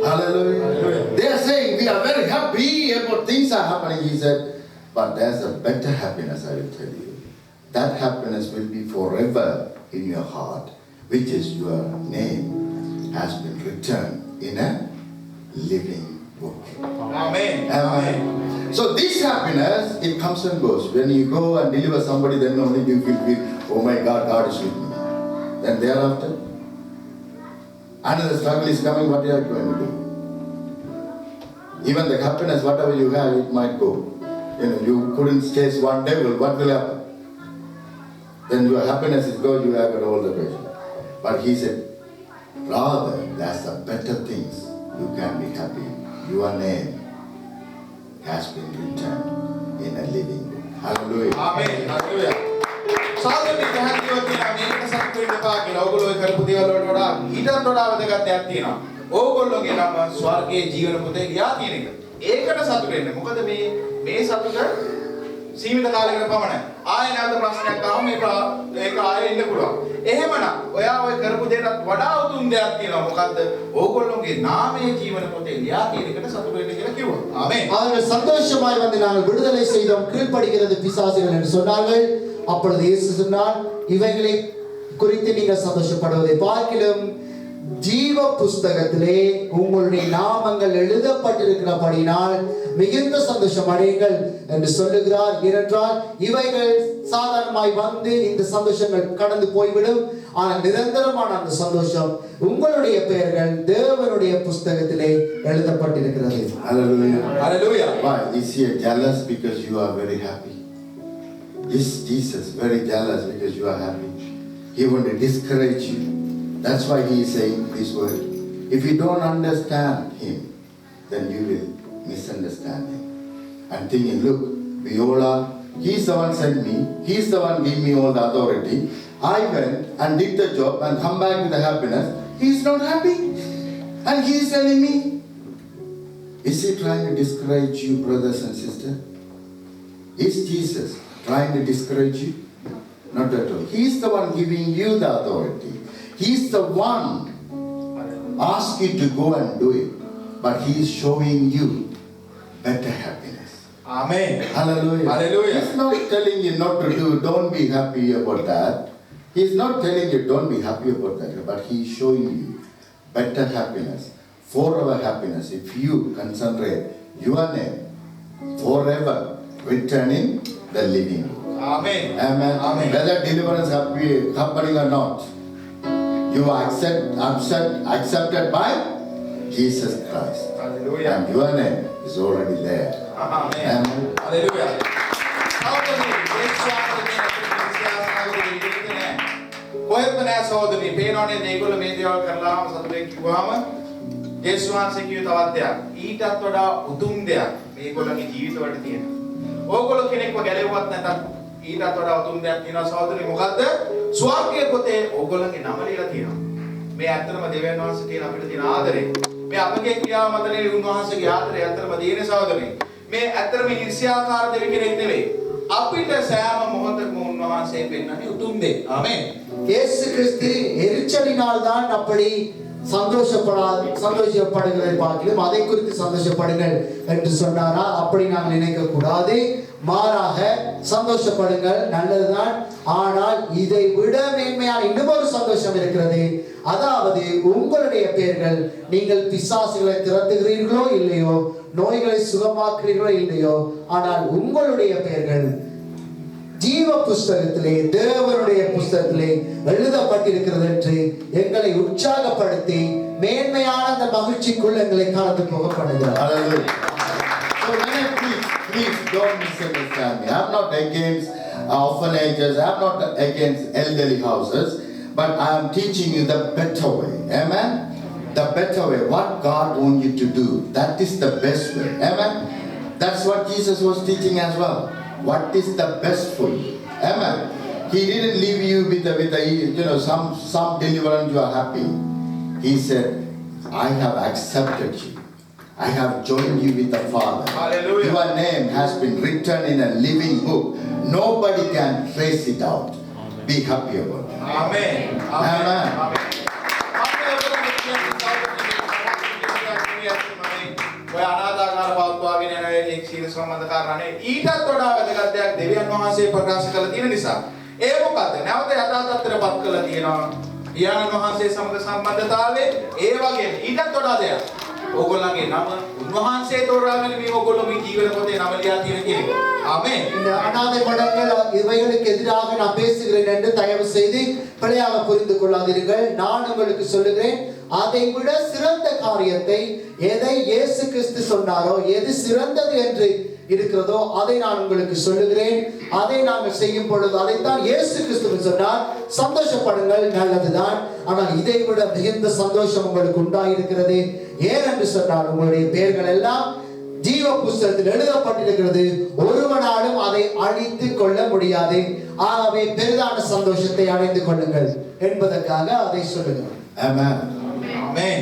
Hallelujah. They are saying, we are very happy about things are happening. He said, but there's a better happiness, I will tell you. That happiness will be forever in your heart, which is your name has been written in a living book. ආමේන්. Amen. So this happiness, it comes and goes. When you go and deliver somebody, then only you feel, oh my God, God is with me. Then thereafter, another struggle is coming, what are you going to do? Even the happiness, whatever you have, it might go. You couldn't chase one devil, what will happen? Then your happiness is gone, you have got all the pressure. But he said, rather, that's the better things. You can be happy. Your name has been written in a living book. Hallelujah. Amen. Hallelujah. සාධනෙ පැහැදිලිව කියනවා මේක සතුටු වෙන්න එපා කියලා. ඕගොල්ලෝ ඒ කරපු දේවල් වලට වඩා ඊටත් වඩා වැදගත් දෙයක් තියෙනවා. ඕගොල්ලෝගේ නම ස්වර්ගයේ ජීවන පොතේ ලියා තියෙන එක. ඒකට සතුටු වෙන්න. මොකද මේ සතුට සීමිත කාලයකට පමණයි. ආයෙ නැවත ප්‍රශ්නයක් ආවම ඒක ආයෙ ඉන්න පුළුවන්. එහෙමනම් ඔයා ඔය කරපු දේටත් වඩා උතුම් දෙයක් තියෙනවා. මොකද්ද? ඕගොල්ලෝගේ නාමයේ ජීවන පොතේ ලියා තියෙන එකට සතුටු වෙන්න කියලා කිව්වා. ආමේන්. அவர்கள் சந்தோஷமாய் வந்து நாங்கள் விடுதலை செய்தோம், கீழ்ப்படுகிறது பிசாசுகள் என்று சொன்னார்கள். அப்பொழுது இயேசு சொன்னார், இவைகளை குறித்து நீங்கள் சந்தோஷப்படுவதை பார்க்கிலும் ஜீவ புஸ்தகத்திலே உங்களுடைய நாமங்கள் எழுதப்பட்டிருக்கிறபடினால் மிகுந்த சந்தோஷம் அடையுங்கள் என்று சொல்லுகிறார். ஏனென்றால் இவைகள் சாதாரணமாய் வந்து இந்த சந்தோஷங்கள் கடந்து போய்விடும். ஆனால் நிரந்தரமான அந்த சந்தோஷம் உங்களுடைய பெயர்கள் தேவனுடைய புஸ்தகத்திலே எழுதப்பட்டிருக்கிறது. Hallelujah. Hallelujah. Why? Is he jealous because you are very happy? Is Jesus very jealous because you are happy? He want to discourage you. That's why he is saying this word. If you don't understand him, then you will misunderstand him. And thinking, look, Viola, he's the one sent me, he's the one gave me all the authority. I went and did the job and come back with the happiness. He's not happy. And he's telling me. Is he trying to discourage you, brothers and sisters? Is Jesus trying to discourage you? Not at all. He's the one giving you the authority. He's the one ask you to go and do it, but He is showing you better happiness. Amen. Hallelujah. Hallelujah. He's not telling you not to do, don't be happy about that. He's not telling you don't be happy about that, but He's showing you better happiness, forever happiness. If you concentrate your name forever written in the living book. Amen. Amen. Amen. Whether deliverance happening or not, you are accepted by Jesus Christ. Hallelujah. And your name is already there. Amen. Amen. Hallelujah. සහෝදරනි, දේශාවකදී අපේ විශ්වාසනාවකදී නෑ. කොහෙත්ම නෑ සහෝදරනි. පේනවනේ මේගොල්ලෝ මේ දේවල් කරලාම සතුටෙන් කිව්වහම යේසුස් වහන්සේ කිව්ව තවත් දෙයක්. ඊටත් වඩා උතුම් දෙයක් මේගොල්ලන්ගේ ජීවිතවලට තියෙනවා. ඕගොල්ලෝ කෙනෙක්ව ගැලෙවුවත් නැතත් ඊටත් වඩා උතුම් දෙයක් තියෙනවා සහෝදරනි. මොකද්ද? ස්වර්ගයේ පොතේ ඕගොල්ලන්ගේ නම ලියලා තියෙනවා. මේ ඇත්තටම දෙවියන් වහන්සේ කියන අපිට තියෙන ආදරේ. මේ අපගේ ක්‍රියාව මත නෙවෙයි උන්වහන්සේගේ ආදරේ ඇත්තටම තියෙන සහෝදරනි. මේ ඇත්තටම ඉර්ෂ්‍යාකාර දෙවි කෙනෙක් නෙවෙයි. අපිට සෑම මොහොතකම උන්වහන්සේ පෙන්වන්නේ උතුම් දේ. ආමෙන්. இயேசு கிறிஸ்து எரிச்சலினால் தான் அப்படி சந்தோஷப்படுகிறதை பார்க்கிறோம். அதை குறித்து சந்தோஷப்படுங்கள் என்று சொன்னாரா? அப்படி நாம் நினைக்க கூடாது. மாறாக சந்தோஷப்படுங்கள், நல்லதுதான். ஆனால் இதை விட மேன்மையான இன்னொரு சந்தோஷம் இருக்கிறது. அதாவது உங்களுடைய பெயர்கள், நீங்கள் பிசாசுகளை திரட்டுகிறீர்களோ இல்லையோ, நோய்களை சுகமாக்குறீர்களோ இல்லையோ, ஆனால் உங்களுடைய பெயர்கள் ஜீவ புஸ்தகத்திலே, தேவனுடைய புஸ்தகத்திலே எழுதப்பட்டிருக்கிறது என்று எங்களை உற்சாகப்படுத்தி மேன்மையான அந்த மகிழ்ச்சிக்குள் எங்களை கலந்து போக பண்ணுகிறார். Hallelujah. So please don't misunderstand me. I'm not against orphanages. I'm not against elderly houses, but I am teaching you the better way. Amen. The better way. What God wants you to do. That is the best way. Amen. That's what Jesus was teaching as well. What is the best for you? Amen. He didn't leave you with some deliverance you are happy. He said, I have accepted you. I have joined you with the Father. Hallelujah. Your name has been written in a living book. Nobody can trace it out. Be happy about it. Amen. Amen. ඔය අනාථාගාර පවත්වාගෙන යන එක් සීල සම්බන්ධ කාරණේ ඊටත් වඩා වැදගත් දෙයක් දෙවියන් වහන්සේ ප්‍රකාශ කළ තියෙන නිසා ඒ මොකද්ද? නැවත යථා තත්ත්වයටපත් කළා තියෙනවා. පියාණන් වහන්සේ සමග සම්බන්ධතාවයේ ඒ වගේ ඊටත් වඩා දෙයක්. ඕගොල්ලන්ගේ නම උන්වහන්සේ තෝරාගෙන මේ ඕගොල්ලෝ මේ ජීවන පොතේ නම ලියලා තියෙන කියන එක. ආමේන්. இந்த அனாதை மடங்கள் இவைகளுக்கு எதிராக நான் பேசுகிறேன் என்று தயவு செய்து பிழையாக புரிந்து கொள்ளாதீர்கள். நான் உங்களுக்கு சொல்லுகிறேன், அதை விட சிறந்த காரியத்தை, எதை இயேசு கிறிஸ்து சொன்னாரோ, எது சிறந்தது என்று இருக்கிறதோ அதை நான் உங்களுக்கு சொல்லுகிறேன். அதை நாங்கள் செய்யும் பொழுது அதைத்தான் இயேசு கிறிஸ்து சொன்னார். சந்தோஷப்படுங்கள், நல்லதுதான். ஆனால் இதை விட மிகுந்த சந்தோஷம் உங்களுக்கு உண்டாயிருக்கிறது. ஏன் என்று சொன்னால் உங்களுடைய பெயர்கள் எல்லாம் ஜீவ புஸ்தகத்தில் எழுதப்பட்டிருக்கிறது. ஒருவனாலும் அதை அழித்து கொள்ள முடியாது. ஆகவே பெரிதான சந்தோஷத்தை அடைந்து கொள்ளுங்கள் என்பதற்காக அதை சொல்லுகிறேன். Amen. Amen.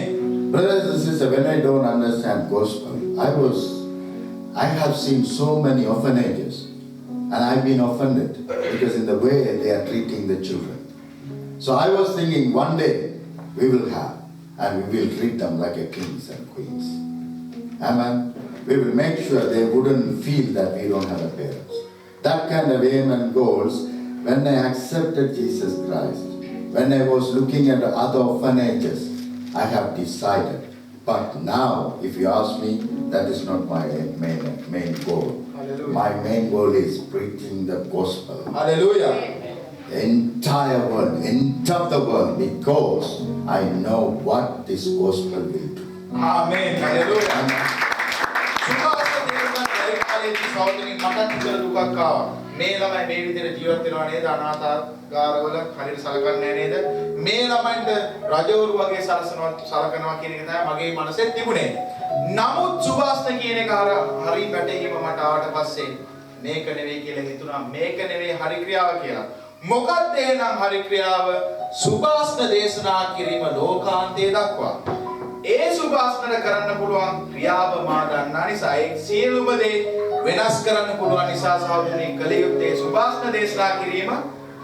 Brothers and sisters, when I don't understand gospel, I have seen so many orphanages, and I've been offended because in the way they are treating the children. So I was thinking one day we will have, and we will treat them like a kings and queens. Amen. We will make sure they wouldn't feel that we don't have a parents. That kind of aim and goals, when I accepted Jesus Christ, when I was looking at the other orphanages, I have decided. But now, if you ask me, that is not my main goal. Hallelujah. My main goal is preaching the gospel. Hallelujah. The entire world, end of the world, because I know what this gospel will do. Amen. Hallelujah. සුඛාස දේවයන් ලයිකාලේදී සහෝදරනි මටත් ඉතල දුකක් ආවා. මේ ළමයි මේ විදිහට ජීවත් වෙනවා නේද? අනාථාගාරවල හරියට සලකන්නේ නේද? මේ ළමයින්ට රජවරු වගේ සලකනවා කියන එක තමයි මගේ මනසේ තිබුණේ. නමුත් සුභාස්න කියන එක හරි පැටීම මට ආවට පස්සේ මේක නෙවෙයි කියලා හිතුණා. මේක නෙවෙයි හරි ක්‍රියාව කියලා. මොකක්ද එහෙනම් හරි ක්‍රියාව? සුභාස්න දේශනා කිරීම ලෝකාන්තයේ දක්වා. ඒ සුභාස්නට කරන්න පුළුවන් ක්‍රියාව මා දන්නා නිසා ඒ සියලුම දේ වෙනස් කරන්න පුළුවන් නිසා සහෝදරනි කල යුත්තේ සුභාස්න දේශනා කිරීම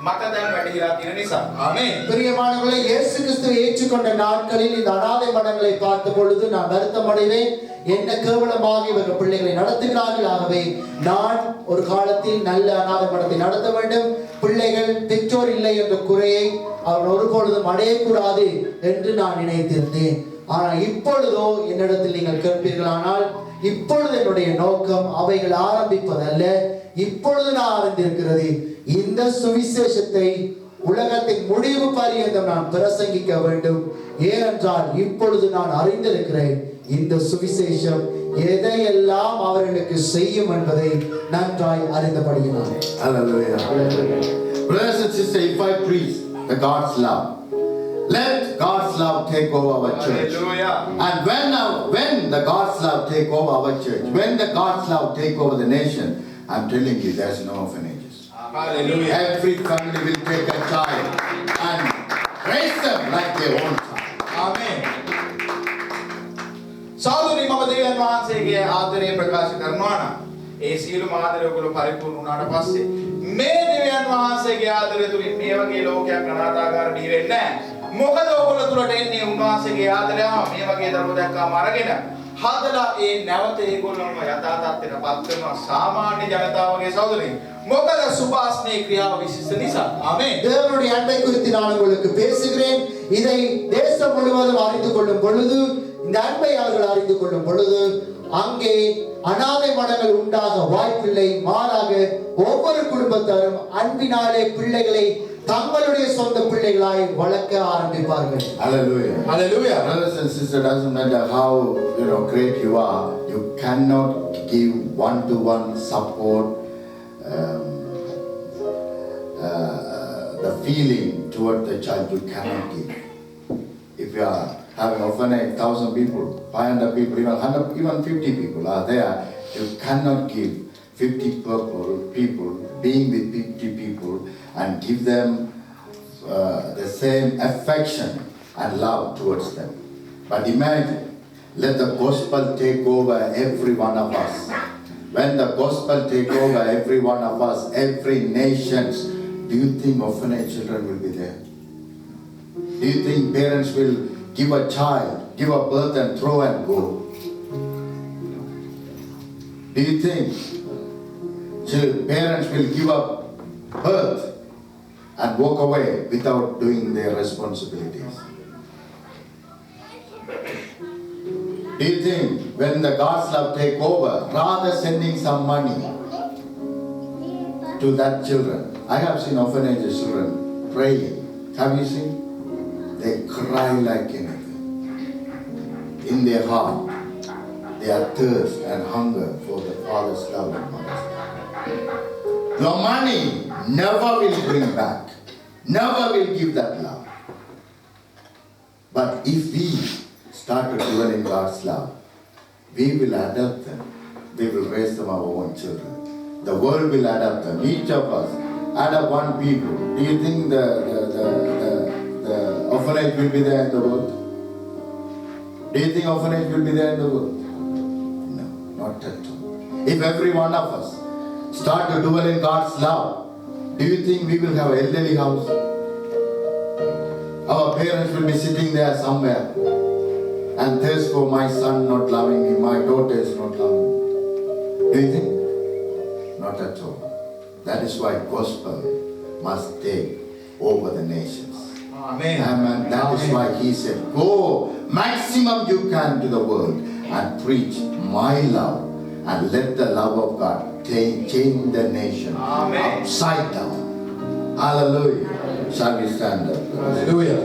මට දැන් වැටහිලා තියෙන නිසා. ආමේන්. பிரியமானவர்களே, இயேசு கிறிஸ்துவை ஏற்றுக்கொண்ட நாட்களில் இந்த அனாதை மடங்களை பார்த்த பொழுது நான் வருத்தம் அடைவேன். என்ன கேவலமாக இவர்கள் பிள்ளைகளை நடத்துகிறார்கள். ஆகவே நான் ஒரு காலத்தில் நல்ல அனாதை மடத்தை நடத்த வேண்டும். பிள்ளைகள் பெற்றோர் இல்லை என்ற குறையை அவர்கள் ஒருபொழுதும் அடையக்கூடாது என்று நான் நினைத்திருந்தேன். ஆனால் இப்பொழுதோ என்னிடத்தில் நீங்கள் கேட்பீர்களானால், இப்பொழுது என்னுடைய நோக்கம் அவைகள் ஆரம்பிப்பதல்ல. இப்பொழுது நான் அறிந்திருக்கிறது, இந்த சுவிசேஷத்தை உலகத்தின் முடிவு பரியந்தம் நான் பிரசங்கிக்க வேண்டும். ஏனென்றால் இப்பொழுது நான் அறிந்திருக்கிறேன், இந்த சுவிசேஷம் எதையெல்லாம் அவர்களுக்கு செய்யும் என்பதை நன்றாய் அறிந்தபடியினார். Hallelujah. Brothers and sisters, if I preach the God's love, let God's love take over our church. Hallelujah. And when the God's love take over our church, when the God's love take over the nation, I'm telling you, there's no orphanages. Hallelujah. Every family will take a child and raise them like their own child. ආමේන්. සාදුනි මම දෙවියන් වහන්සේගේ ආදරය ප්‍රකාශ කරනවා නම් ඒ සියලුම ආදරය ඔයගොල්ලෝ පරිපූර්ණ වුණාට පස්සේ මේ දෙවියන් වහන්සේගේ ආදරය තුලින් මේ වගේ ලෝකයක් අනාථාගාරණී වෙන්නේ නැහැ. මොකද ඔයගොල්ලෝ තුලට එන්නේ උන්වහන්සේගේ ආදරය මේ වගේ දරුවෝ දැක්කාම අරගෙන හදලා ඒ නැවත ඒගොල්ලෝම යථා තත්ත්වයටපත් කරනවා සාමාන්‍ය ජනතාවගේ සහෝදරයන්. මොකද සුභාස්නේ ක්‍රියාව විශේෂ නිසා. ආමේන්. தேவனுடைய அன்பை குறித்து நான் உங்களுக்கு பேசுகிறேன். இதை தேசம் முழுவதும் அறிந்து கொள்ளும் பொழுது, இந்த அன்பை அவர்கள் அறிந்து கொள்ளும் பொழுது, அங்கே அனாதை மடங்கள் உண்டாக வாய்ப்பில்லை. மாறாக ஒவ்வொரு குடும்பத்தாரும் அன்பினாலே பிள்ளைகளை தங்களுடைய சொந்த பிள்ளைகளாய் வளர்க்க ஆரம்பிப்பார்கள். Hallelujah. Hallelujah. Brothers and sisters, doesn't matter how great you are, you cannot give one-to-one support, the feeling toward the child you cannot give. If you are having orphanage, 1,000 people, 500 people, even 100, even 50 people are there, you cannot give 50 people, being with 50 people, and give them the same affection and love towards them. But imagine, let the gospel take over every one of us. When the gospel take over every one of us, every nations, do you think orphanage children will be there? Do you think parents will give a child, give a birth and throw and go? Do you think parents will give up birth and walk away without doing their responsibilities? Do you think when the God's love take over, rather sending some money to that children? I have seen orphanage children praying. Have you seen? They cry like anything. In their heart, they are thirst and hunger for the Father's love and mother's love. Your money never will bring back, never will give that love. But if we start to dwell in God's love, we will adopt them. We will raise them our own children. The world will adopt them. Each of us adopt one people. Do you think the orphanage will be there in the world? Do you think orphanage will be there in the world? No, not at all. If every one of us start to dwell in God's love, do you think we will have an elderly house? Our parents will be sitting there somewhere and thirst for my son not loving me, my daughter is not loving me. Do you think? Not at all. That is why gospel must take over the nations. Amen. Amen. That is why he said, go maximum you can to the world and preach my love and let the love of God change the nation Amen. upside down. Hallelujah. Shall we stand up? Hallelujah.